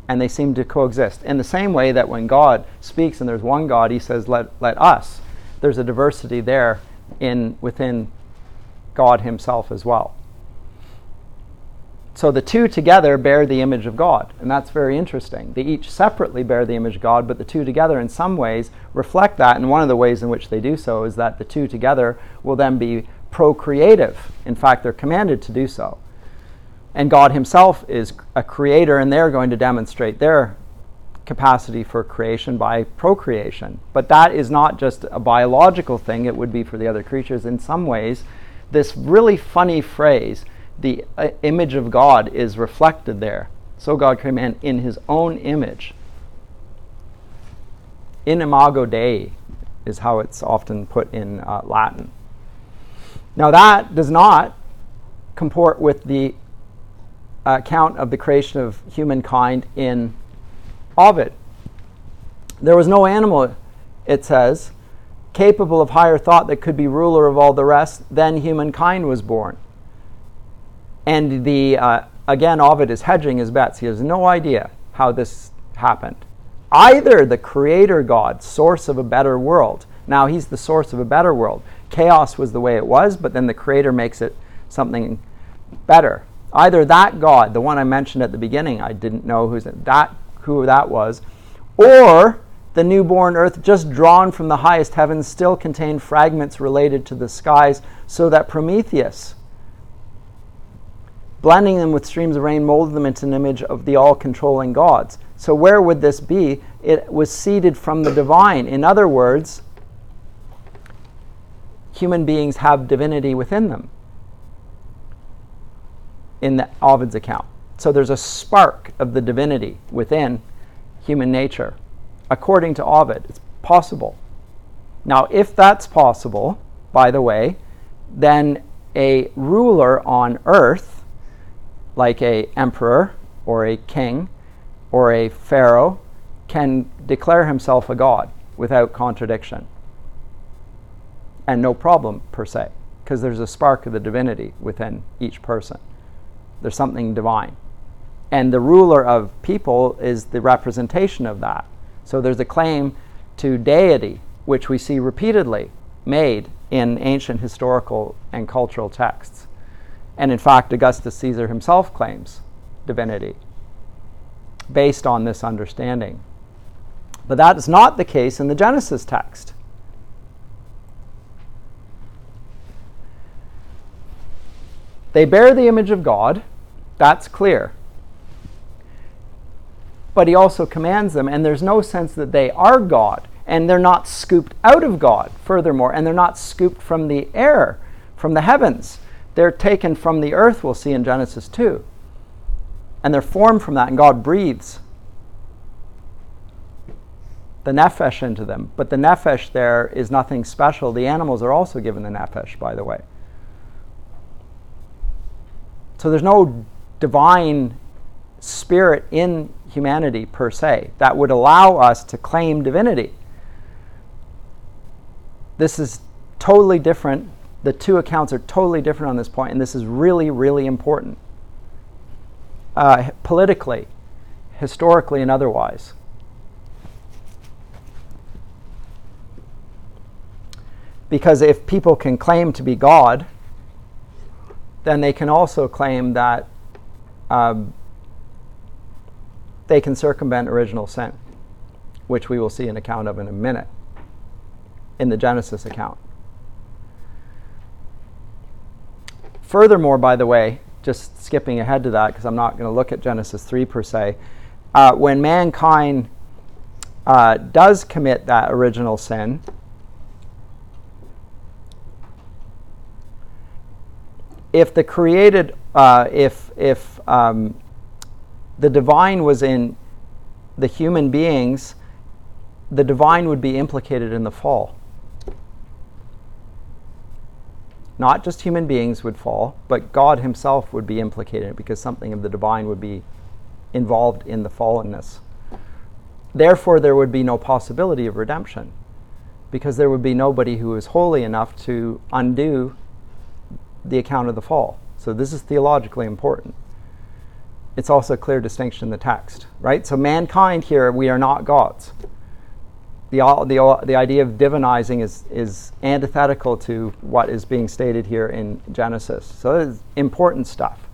And they seem to coexist. In the same way that when God speaks and there's one God, he says, let us. There's a diversity there within God himself as well. So the two together bear the image of God. And that's very interesting. They each separately bear the image of God, but the two together in some ways reflect that. And one of the ways in which they do so is that the two together will then be procreative. In fact, they're commanded to do so. And God himself is a creator, and they're going to demonstrate their capacity for creation by procreation. But that is not just a biological thing. It would be for the other creatures. In some ways, this really funny phrase, the image of God, is reflected there. So God created man in his own image. In imago Dei is how it's often put in Latin. Now that does not comport with the account of the creation of humankind in Ovid. There was no animal, it says, capable of higher thought that could be ruler of all the rest. Then humankind was born. And again, Ovid is hedging his bets. He has no idea how this happened. Either the creator God, source of a better world. Now he's the source of a better world. Chaos was the way it was, but then the creator makes it something better. Either that God, the one I mentioned at the beginning, I didn't know who that was, or the newborn earth, just drawn from the highest heavens, still contained fragments related to the skies, so that Prometheus, blending them with streams of rain, molded them into an image of the all-controlling gods. So where would this be? It was seeded from the divine. In other words, human beings have divinity within them in Ovid's account. So there's a spark of the divinity within human nature. According to Ovid, it's possible. Now, if that's possible, by the way, then a ruler on earth, like an emperor or a king or a pharaoh, can declare himself a god without contradiction. And no problem, per se, because there's a spark of the divinity within each person. There's something divine. And the ruler of people is the representation of that. So there's a claim to deity, which we see repeatedly made in ancient historical and cultural texts. And in fact, Augustus Caesar himself claims divinity based on this understanding. But that is not the case in the Genesis text. They bear the image of God. That's clear. But he also commands them, and there's no sense that they are God, and they're not scooped out of God, furthermore, and they're not scooped from the air, from the heavens. They're taken from the earth, we'll see in Genesis 2. And they're formed from that, and God breathes the nephesh into them. But the nephesh there is nothing special. The animals are also given the nephesh, by the way. So there's no divine spirit in humanity per se that would allow us to claim divinity. This is totally different. The two accounts are totally different on this point, and this is really, really important. Politically, historically, and otherwise. Because if people can claim to be God, then they can also claim that they can circumvent original sin, which we will see an account of in a minute in the Genesis account. Furthermore, by the way, just skipping ahead to that because I'm not going to look at Genesis 3 per se, when mankind does commit that original sin, if the created, if the divine was in the human beings, the divine would be implicated in the fall. Not just human beings would fall, but God himself would be implicated because something of the divine would be involved in the fallenness. Therefore, there would be no possibility of redemption because there would be nobody who is holy enough to undo the account of the fall. So this is theologically important. It's also a clear distinction in the text, right? So mankind here, we are not gods. The idea of divinizing is antithetical to what is being stated here in Genesis. So it is important stuff.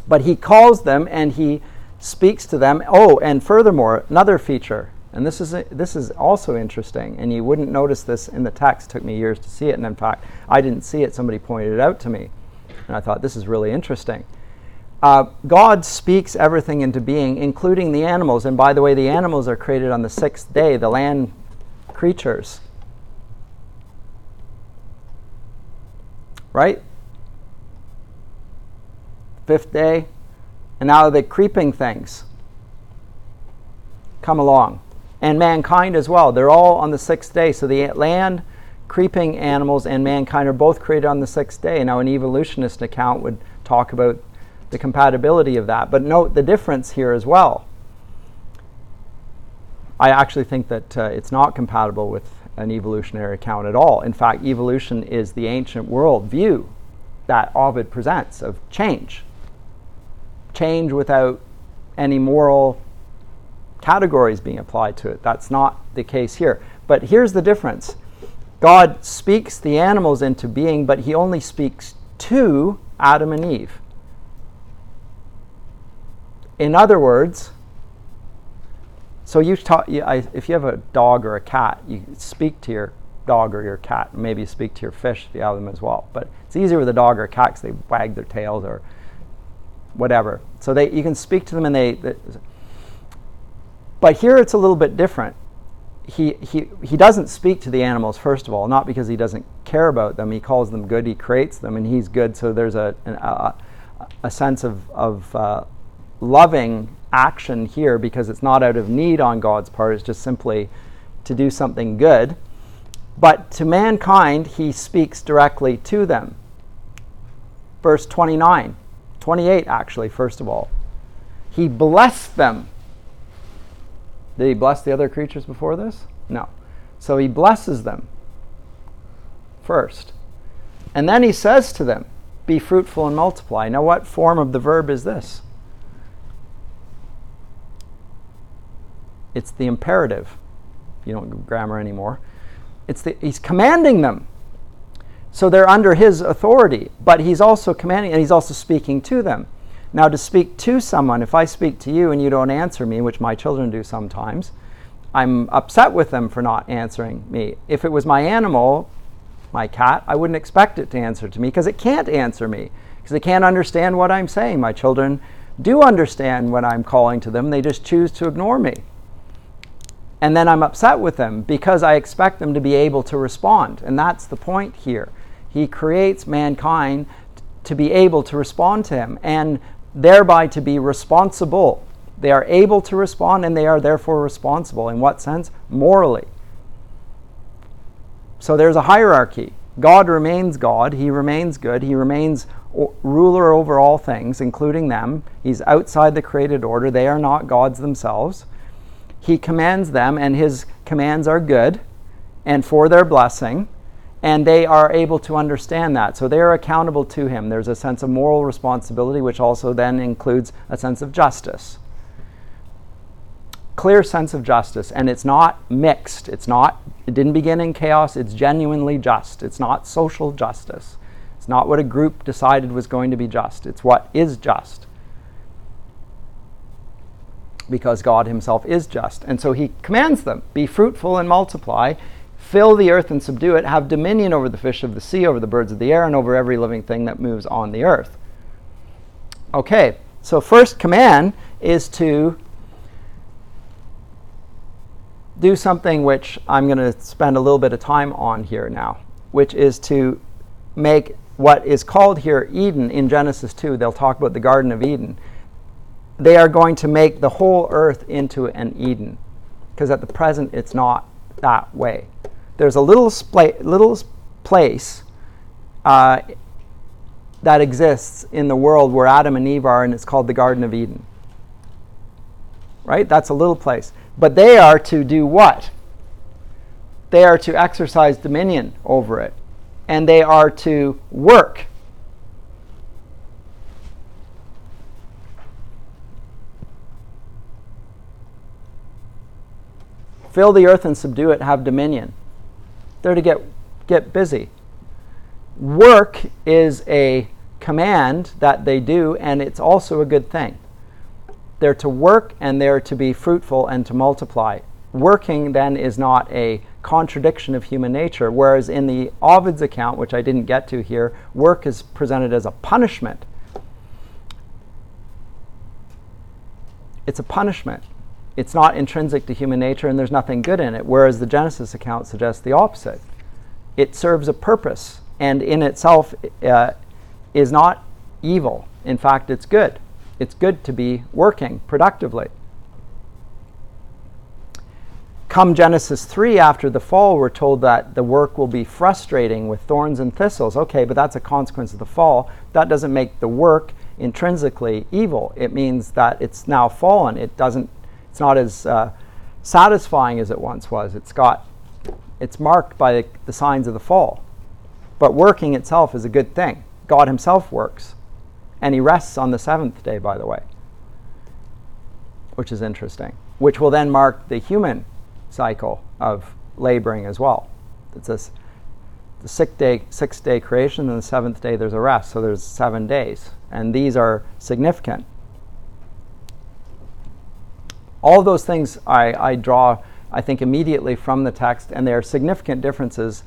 But he calls them and he speaks to them. Oh, and furthermore, another feature, and this is also interesting, and you wouldn't notice this in the text. It took me years to see it, and in fact, I didn't see it. Somebody pointed it out to me. And I thought, this is really interesting. God speaks everything into being, including the animals. And by the way, the animals are created on the sixth day, the land creatures. Right? Fifth day. And now the creeping things come along. And mankind as well. They're all on the sixth day. So the land, creeping animals, and mankind are both created on the sixth day. Now, an evolutionist account would talk about the compatibility of that. But note the difference here as well. I actually think that it's not compatible with an evolutionary account at all. In fact, evolution is the ancient world view that Ovid presents of change. Change without any moral categories being applied to it. That's not the case here. But here's the difference. God speaks the animals into being, but he only speaks to Adam and Eve. In other words, so if you have a dog or a cat, you speak to your dog or your cat. Maybe you speak to your fish if you have them as well. But it's easier with a dog or a cat because they wag their tails or whatever. So you can speak to them and but here it's a little bit different. He doesn't speak to the animals, first of all, not because he doesn't care about them. He calls them good. He creates them, and he's good. So there's a sense of loving action here because it's not out of need on God's part. It's just simply to do something good. But to mankind, he speaks directly to them. Verse 28 actually, first of all. He blessed them. Did he bless the other creatures before this? No. So he blesses them first. And then he says to them, be fruitful and multiply. Now what form of the verb is this? It's the imperative. You don't do grammar anymore. He's commanding them. So they're under his authority, but he's also commanding, and he's also speaking to them. Now, to speak to someone, if I speak to you and you don't answer me, which my children do sometimes, I'm upset with them for not answering me. If it was my animal, my cat, I wouldn't expect it to answer to me because it can't answer me, because it can't understand what I'm saying. My children do understand when I'm calling to them. They just choose to ignore me. And then I'm upset with them because I expect them to be able to respond. And that's the point here. He creates mankind to be able to respond to him and thereby to be responsible. They are able to respond and they are therefore responsible. In what sense? Morally. So there's a hierarchy. God remains God. He remains good. He remains ruler over all things, including them. He's outside the created order. They are not gods themselves. He commands them, and his commands are good and for their blessing, and they are able to understand that. So they are accountable to him. There's a sense of moral responsibility, which also then includes a sense of justice. Clear sense of justice, and it's not mixed. It didn't begin in chaos. It's genuinely just. It's not social justice. It's not what a group decided was going to be just. It's what is just. Because God himself is just. And so he commands them, be fruitful and multiply, fill the earth and subdue it, have dominion over the fish of the sea, over the birds of the air, and over every living thing that moves on the earth. Okay, so first command is to do something which I'm going to spend a little bit of time on here now, which is to make what is called here Eden in Genesis 2. They'll talk about the Garden of Eden. They are going to make the whole earth into an Eden, because at the present it's not that way. There's a little place that exists in the world where Adam and Eve are, and it's called the Garden of Eden. Right? That's a little place. But they are to do what? They are to exercise dominion over it, and they are to work. Fill the earth and subdue it, have dominion. They're to get busy. Work is a command that they do, and it's also a good thing. They're to work and they're to be fruitful and to multiply. Working then is not a contradiction of human nature, whereas in the Ovid's account, which I didn't get to here, work is presented as a punishment. It's a punishment. It's not intrinsic to human nature and there's nothing good in it, whereas the Genesis account suggests the opposite. It serves a purpose and in itself is not evil. In fact, it's good. It's good to be working productively. Come Genesis 3, after the fall, we're told that the work will be frustrating with thorns and thistles. Okay, but that's a consequence of the fall. That doesn't make the work intrinsically evil. It means that it's now fallen. It's not as satisfying as it once was. It's marked by the signs of the fall. But working itself is a good thing. God himself works. And he rests on the seventh day, by the way, which is interesting, which will then mark the human cycle of laboring as well. It's the sixth day creation, and the seventh day there's a rest. So there's 7 days. And these are significant. All of those things I draw, I think, immediately from the text, and there are significant differences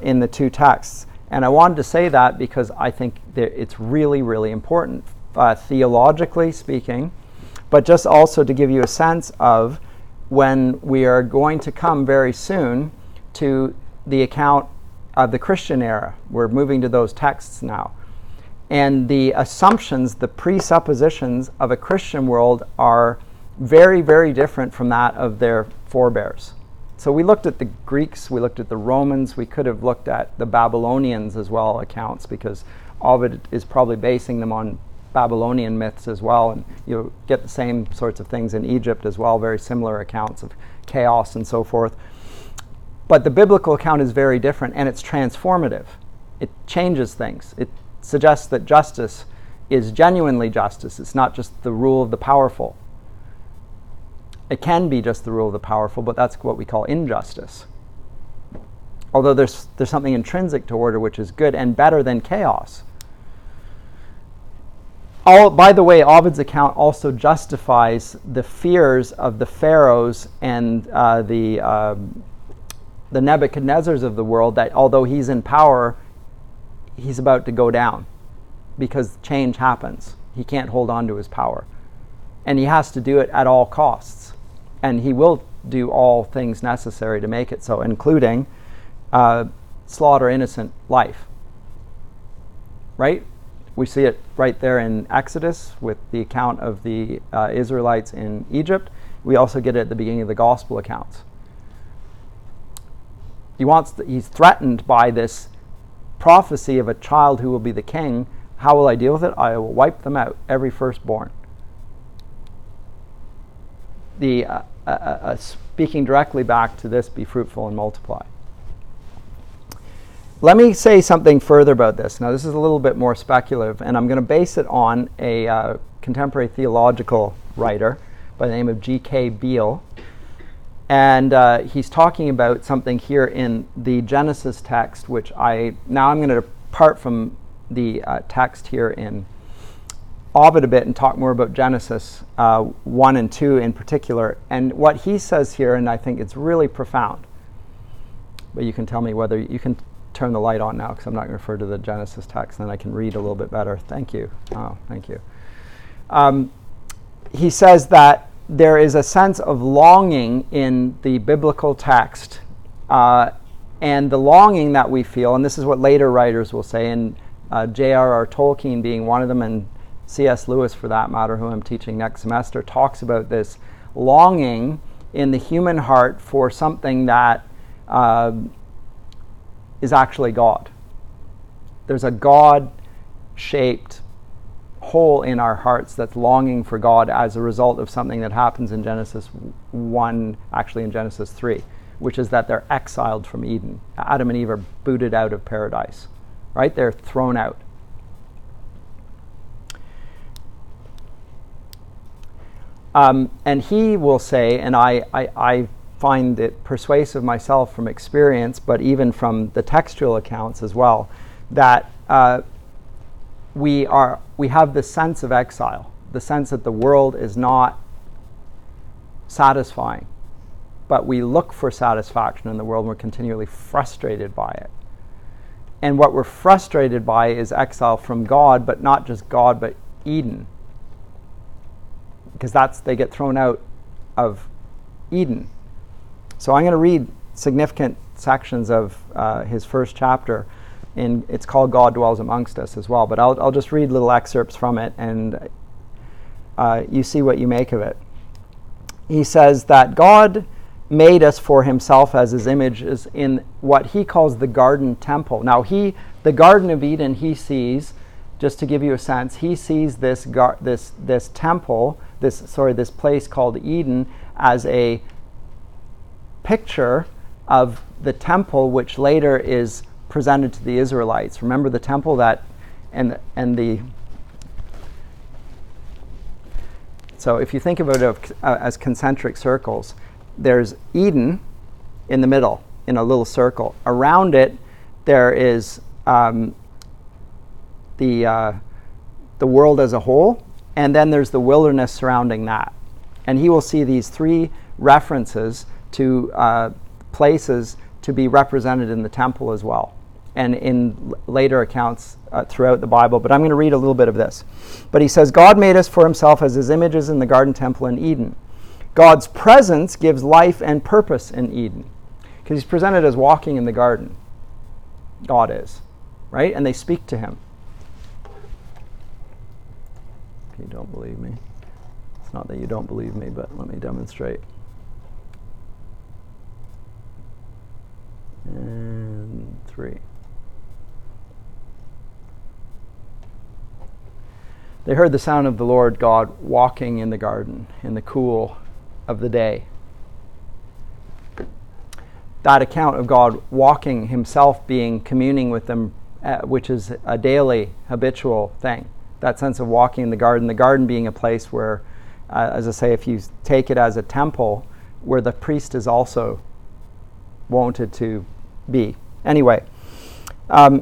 in the two texts. And I wanted to say that because I think it's really, really important, theologically speaking, but just also to give you a sense of when we are going to come very soon to the account of the Christian era. We're moving to those texts now. And the assumptions, the presuppositions of a Christian world are very, very different from that of their forebears. So we looked at the Greeks, we looked at the Romans, we could have looked at the Babylonians as well, accounts, because Ovid is probably basing them on Babylonian myths as well, and you get the same sorts of things in Egypt as well, very similar accounts of chaos and so forth. But the biblical account is very different, and it's transformative. It changes things. It suggests that justice is genuinely justice. It's not just the rule of the powerful. It can be just the rule of the powerful, but that's what we call injustice. Although there's something intrinsic to order which is good and better than chaos. By the way, Ovid's account also justifies the fears of the pharaohs and the the Nebuchadnezzars of the world, that although he's in power, he's about to go down because change happens. He can't hold on to his power. And he has to do it at all costs. And he will do all things necessary to make it so, including slaughter innocent life. Right? We see it right there in Exodus with the account of the Israelites in Egypt. We also get it at the beginning of the gospel accounts. He's threatened by this prophecy of a child who will be the king. How will I deal with it? I will wipe them out, every firstborn. Speaking directly back to this, be fruitful and multiply. Let me say something further about this. Now, this is a little bit more speculative, and I'm going to base it on a contemporary theological writer by the name of G.K. Beale. And he's talking about something here in the Genesis text, which I'm going to depart from the text here in Ovid a bit and talk more about Genesis 1 and 2 in particular. And what he says here, and I think it's really profound, but you can tell me whether you can turn the light on now, because I'm not going to refer to the Genesis text, and then I can read a little bit better. Thank you. Oh, thank you. He says that there is a sense of longing in the biblical text, and the longing that we feel, and this is what later writers will say, and J.R.R. Tolkien being one of them, and C.S. Lewis, for that matter, who I'm teaching next semester, talks about this longing in the human heart for something that is actually God. There's a God-shaped hole in our hearts that's longing for God as a result of something that happens in Genesis 1, actually in Genesis 3, which is that they're exiled from Eden. Adam and Eve are booted out of paradise, right? They're thrown out. And he will say, and I find it persuasive myself from experience, but even from the textual accounts as well, that we have this sense of exile, the sense that the world is not satisfying, but we look for satisfaction in the world and we're continually frustrated by it. And what we're frustrated by is exile from God, but not just God, but Eden. Because they get thrown out of Eden. So I'm going to read significant sections of his first chapter. It's called God Dwells Amongst Us as well, but I'll just read little excerpts from it, and you see what you make of it. He says that God made us for himself as his image is in what he calls the garden temple. Now the Garden of Eden he sees, just to give you a sense, he sees this temple, this place called Eden, as a picture of the temple which later is presented to the Israelites. Remember the temple so if you think about it as concentric circles, there's Eden in the middle in a little circle. Around it there is the world as a whole, and then there's the wilderness surrounding that. And he will see these three references to places to be represented in the temple as well, and in later accounts throughout the Bible. But I'm going to read a little bit of this. But he says, God made us for himself as his images in the garden temple in Eden. God's presence gives life and purpose in Eden, because he's presented as walking in the garden. God is, right? And they speak to him. You don't believe me. It's not that you don't believe me, but let me demonstrate. And 3. They heard the sound of the Lord God walking in the garden in the cool of the day. That account of God walking himself, communing with them, which is a daily, habitual thing. That sense of walking in the garden being a place where, as I say, if you take it as a temple, where the priest is also wanted to be. Anyway,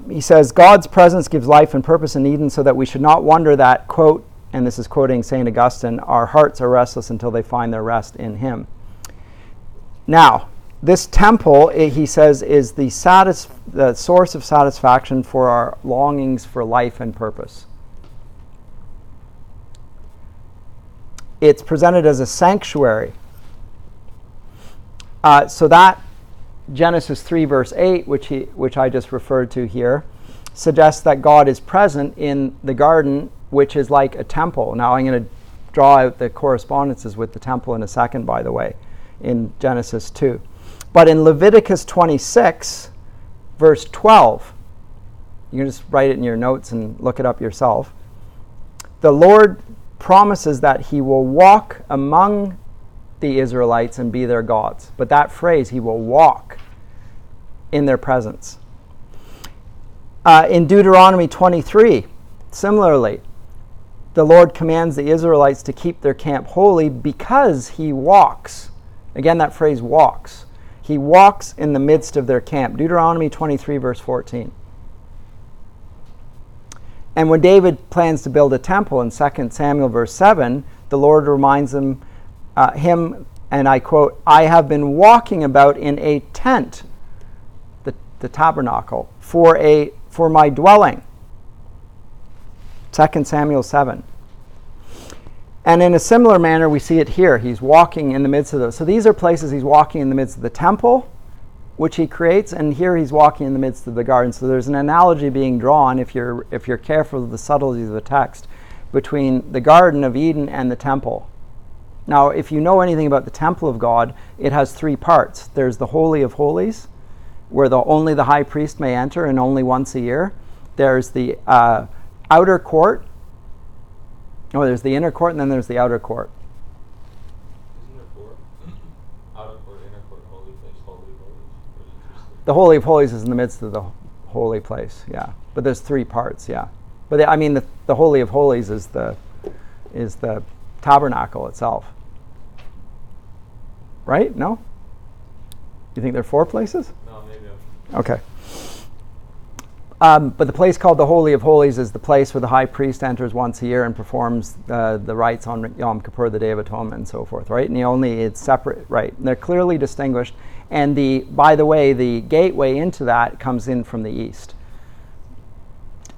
he says, God's presence gives life and purpose in Eden, so that we should not wonder that, quote, and this is quoting St. Augustine, our hearts are restless until they find their rest in him. Now, this temple, he says, is the source of satisfaction for our longings for life and purpose. It's presented as a sanctuary. So that Genesis 3 verse 8, which I just referred to here, suggests that God is present in the garden, which is like a temple. Now I'm going to draw out the correspondences with the temple in a second, by the way, in Genesis 2. But in Leviticus 26, verse 12, you can just write it in your notes and look it up yourself. The Lord promises that he will walk among the Israelites and be their gods. But that phrase, he will walk in their presence. In Deuteronomy 23, similarly, the Lord commands the Israelites to keep their camp holy because he walks. Again, that phrase walks. He walks in the midst of their camp. Deuteronomy 23, verse 14. And when David plans to build a temple in 2 Samuel, verse 7, the Lord reminds him, and I quote, "I have been walking about in a tent," the tabernacle, for my dwelling. 2 Samuel 7. And in a similar manner, we see it here. He's walking in the midst of those. So these are places he's walking in the midst of the temple, which he creates, and here he's walking in the midst of the garden. So there's an analogy being drawn, if you're careful of the subtleties of the text, between the Garden of Eden and the temple. Now, if you know anything about the temple of God, it has three parts. There's the Holy of Holies, where only the high priest may enter, and only once a year. There's the outer court. There's the inner court, and then there's the outer court. Isn't there four? Outer court, inner court, holy place, holy of holies. The Holy of Holies is in the midst of the holy place, yeah. But there's three parts, yeah. But the Holy of Holies is the tabernacle itself. Right? No? You think there are four places? No, maybe. Okay. But the place called the Holy of Holies is the place where the high priest enters once a year and performs the rites on Yom Kippur, the Day of Atonement, and so forth, right? And it's separate, right? And they're clearly distinguished. And by the way, the gateway into that comes in from the east.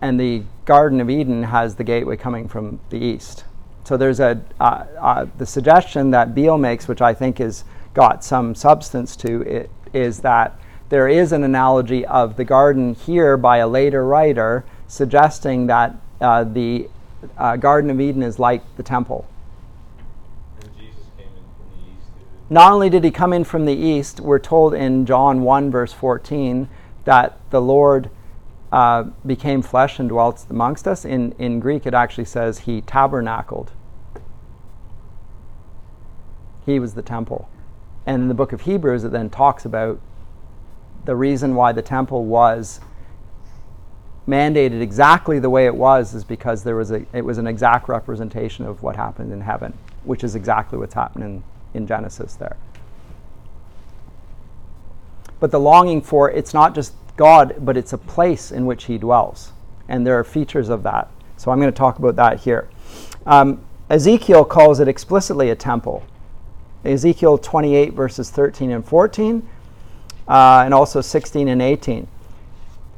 And the Garden of Eden has the gateway coming from the east. So there's the suggestion that Beale makes, which I think has got some substance to it, is that there is an analogy of the garden here by a later writer suggesting that the Garden of Eden is like the temple. And Jesus came in from the east. Not only did he come in from the east, we're told in John 1 verse 14 that the Lord became flesh and dwelt amongst us. In Greek it actually says he tabernacled. He was the temple. And in the book of Hebrews it then talks about the reason why the temple was mandated exactly the way it was is because it was an exact representation of what happened in heaven, which is exactly what's happening in Genesis there. But the longing for, it's not just God, but it's a place in which he dwells. And there are features of that. So I'm going to talk about that here. Ezekiel calls it explicitly a temple. Ezekiel 28 verses 13 and 14. And also 16 and 18.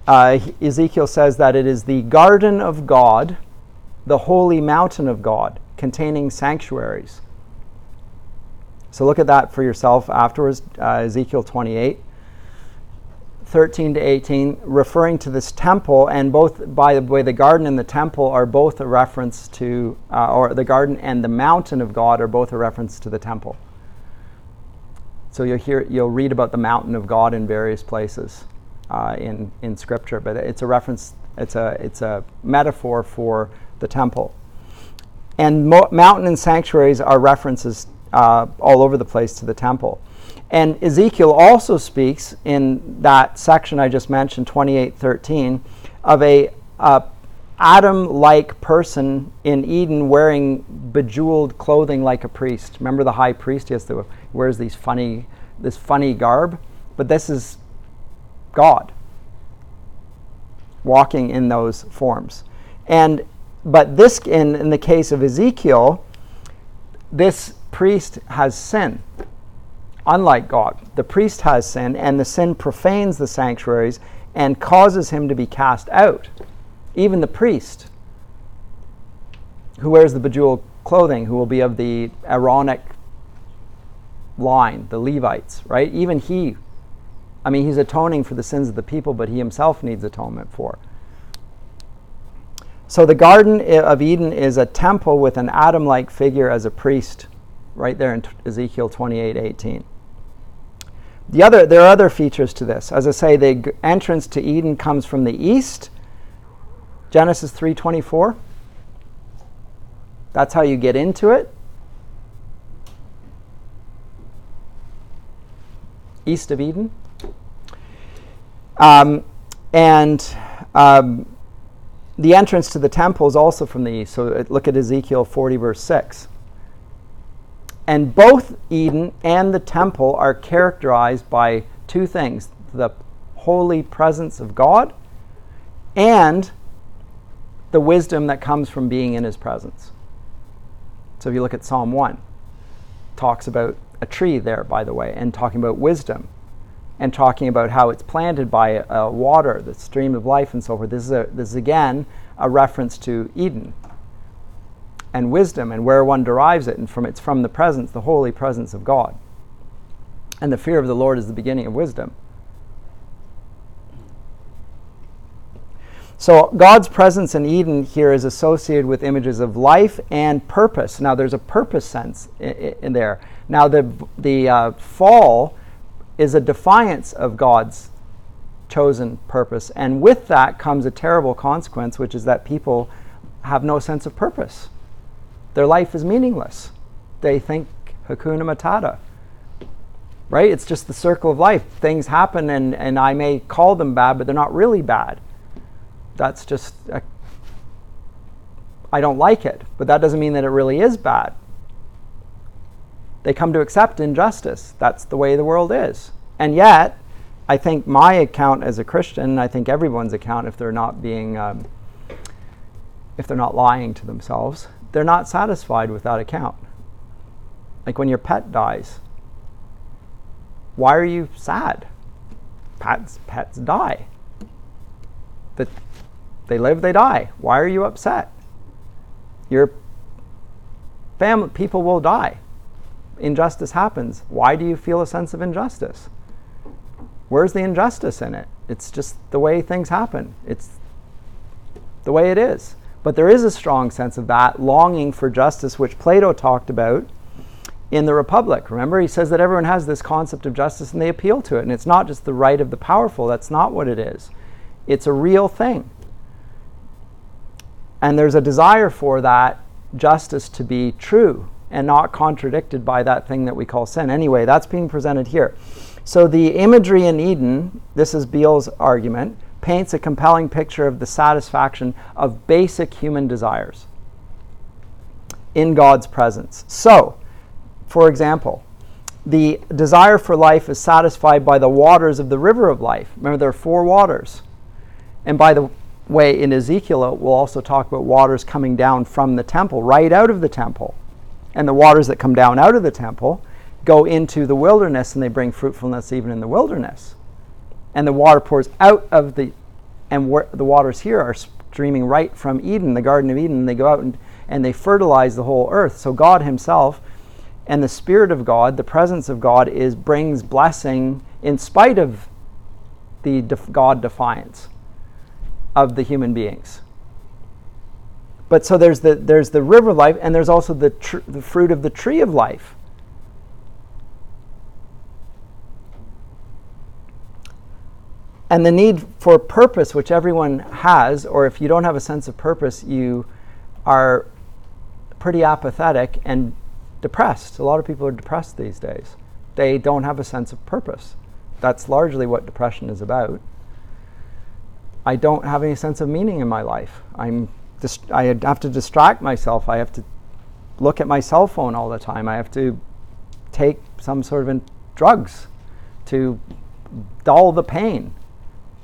Ezekiel says that it is the garden of God, the holy mountain of God, containing sanctuaries. So look at that for yourself afterwards. Ezekiel 28, 13 to 18, referring to this temple, and both, by the way, the garden and the temple are both a reference to, or the garden and the mountain of God are both a reference to the temple. So you'll read about the mountain of God in various places in Scripture, but it's a reference. It's a metaphor for the temple. And mountain and sanctuaries are references all over the place to the temple. And Ezekiel also speaks in that section I just mentioned, 28:13, of a Adam-like person in Eden wearing bejeweled clothing like a priest. Remember the high priest? He wears this funny garb, but this is God walking in those forms. But this, in the case of Ezekiel, this priest has sin unlike God. The priest has sin, and the sin profanes the sanctuaries and causes him to be cast out. Even the priest who wears the bejeweled clothing, who will be of the Aaronic line, the Levites, right? Even he, he's atoning for the sins of the people, but he himself needs atonement for. So the Garden of Eden is a temple with an Adam-like figure as a priest, right there in Ezekiel 28:18. There are other features to this. As I say, the entrance to Eden comes from the east, Genesis 3:24. That's how you get into it. East of Eden. The entrance to the temple is also from the east. So look at Ezekiel 40, verse 6. And both Eden and the temple are characterized by two things: the holy presence of God and the wisdom that comes from being in his presence. So if you look at Psalm 1, talks about a tree there, by the way, and talking about wisdom, and talking about how it's planted by water, the stream of life, and so forth. This is again a reference to Eden and wisdom, and where one derives it, and it's from the presence, the holy presence of God. And the fear of the Lord is the beginning of wisdom. So God's presence in Eden here is associated with images of life and purpose. Now there's a purpose sense in there. Now the fall is a defiance of God's chosen purpose, and with that comes a terrible consequence, which is that people have no sense of purpose. Their life is meaningless. They think Hakuna Matata, right? It's just the circle of life. Things happen, and I may call them bad, but they're not really bad. That's just, I don't like it, but that doesn't mean that it really is bad. They come to accept injustice. That's the way the world is. And yet, I think my account as a Christian, I think everyone's account, if they're not lying to themselves, they're not satisfied with that account. Like when your pet dies, why are you sad? Pets die. They live, they die. Why are you upset? Your family, people will die. Injustice happens. Why do you feel a sense of injustice? Where's the injustice in it? It's just the way things happen. It's the way it is. But there is a strong sense of that longing for justice, which Plato talked about in the Republic. Remember, he says that everyone has this concept of justice and they appeal to it. And it's not just the right of the powerful. That's not what it is. It's a real thing. And there's a desire for that justice to be true and not contradicted by that thing that we call sin. Anyway, that's being presented here. So the imagery in Eden, this is Beale's argument, paints a compelling picture of the satisfaction of basic human desires in God's presence. So, for example, the desire for life is satisfied by the waters of the river of life. Remember, there are 4 waters. And by the way, in Ezekiel, we'll also talk about waters coming down from the temple, right out of the temple. And the waters that come down out of the temple go into the wilderness, and they bring fruitfulness even in the wilderness. And the water pours out of the waters here are streaming right from Eden, the Garden of Eden, and they go out and they fertilize the whole earth. So God himself and the Spirit of God, the presence of God, brings blessing in spite of the God defiance of the human beings. But so there's the river of life, and there's also the fruit of the tree of life. And the need for purpose, which everyone has, or if you don't have a sense of purpose, you are pretty apathetic and depressed. A lot of people are depressed these days. They don't have a sense of purpose. That's largely what depression is about. I don't have any sense of meaning in my life. I have to distract myself. I have to look at my cell phone all the time. I have to take some sort of drugs to dull the pain,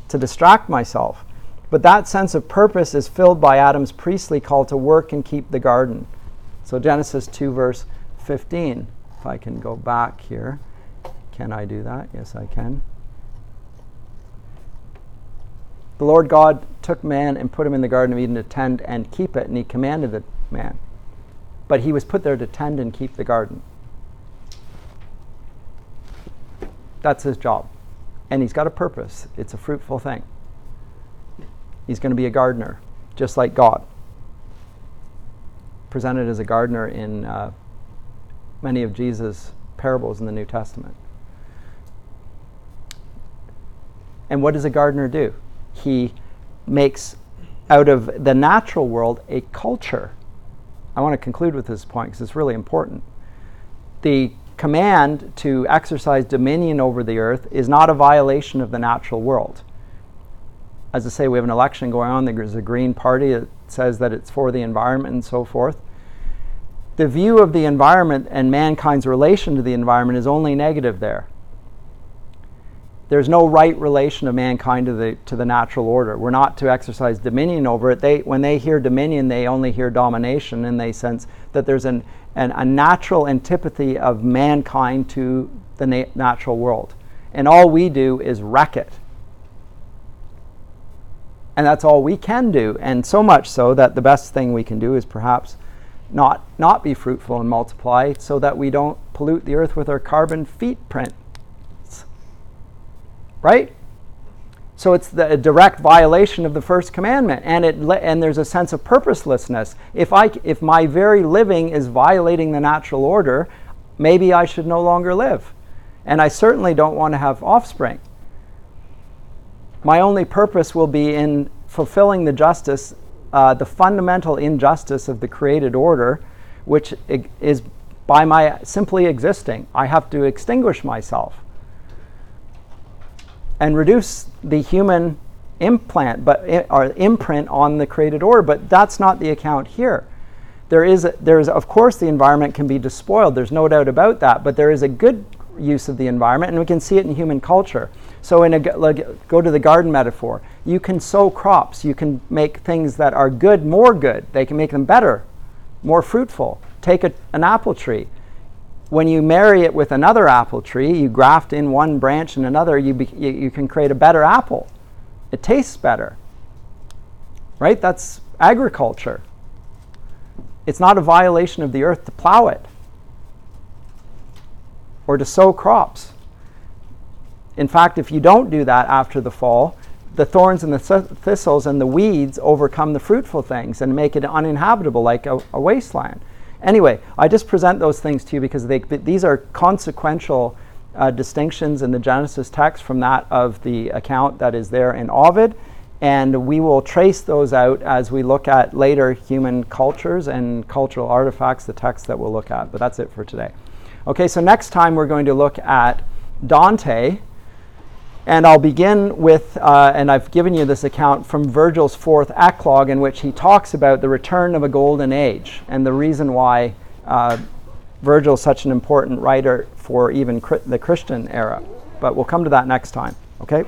to distract myself. But that sense of purpose is filled by Adam's priestly call to work and keep the garden. So Genesis 2 verse 15, if I can go back here. Can I do that? Yes, I can. The Lord God took man and put him in the Garden of Eden to tend and keep it, and he commanded the man. But he was put there to tend and keep the garden. That's his job. And he's got a purpose. It's a fruitful thing. He's going to be a gardener, just like God. Presented as a gardener in many of Jesus' parables in the New Testament. And what does a gardener do? He makes out of the natural world a culture. I want to conclude with this point because it's really important. The command to exercise dominion over the earth is not a violation of the natural world. As I say, we have an election going on. There's a Green Party that says that it's for the environment and so forth. The view of the environment and mankind's relation to the environment is only negative there. There's no right relation of mankind to the natural order. We're not to exercise dominion over it. When they hear dominion, they only hear domination, and they sense that there's a natural antipathy of mankind to the natural world. And all we do is wreck it. And that's all we can do. And so much so that the best thing we can do is perhaps not be fruitful and multiply, so that we don't pollute the earth with our carbon footprint. Right? So it's a direct violation of the first commandment, and there's a sense of purposelessness. If my very living is violating the natural order, maybe I should no longer live. And I certainly don't want to have offspring. My only purpose will be in fulfilling the justice, the fundamental injustice of the created order, which is by my simply existing. I have to extinguish myself and reduce the human imprint on the created order, but that's not the account here. There is of course the environment can be despoiled. There's no doubt about that, but there is a good use of the environment, and we can see it in human culture. So go to the garden metaphor. You can sow crops. You can make things that are good more good. They can make them better, more fruitful. Take an apple tree. When you marry it with another apple tree, you graft in one branch and another, you can create a better apple. It tastes better. Right? That's agriculture. It's not a violation of the earth to plow it or to sow crops. In fact, if you don't do that after the fall, the thorns and the thistles and the weeds overcome the fruitful things and make it uninhabitable, like a wasteland. Anyway, I just present those things to you because these are consequential distinctions in the Genesis text from that of the account that is there in Ovid, and we will trace those out as we look at later human cultures and cultural artifacts, the text that we'll look at. But that's it for today. Okay, so next time we're going to look at Dante, and I'll begin with, and I've given you this account from Virgil's 4th Eclogue, in which he talks about the return of a golden age and the reason why Virgil is such an important writer for even the Christian era. But we'll come to that next time, okay?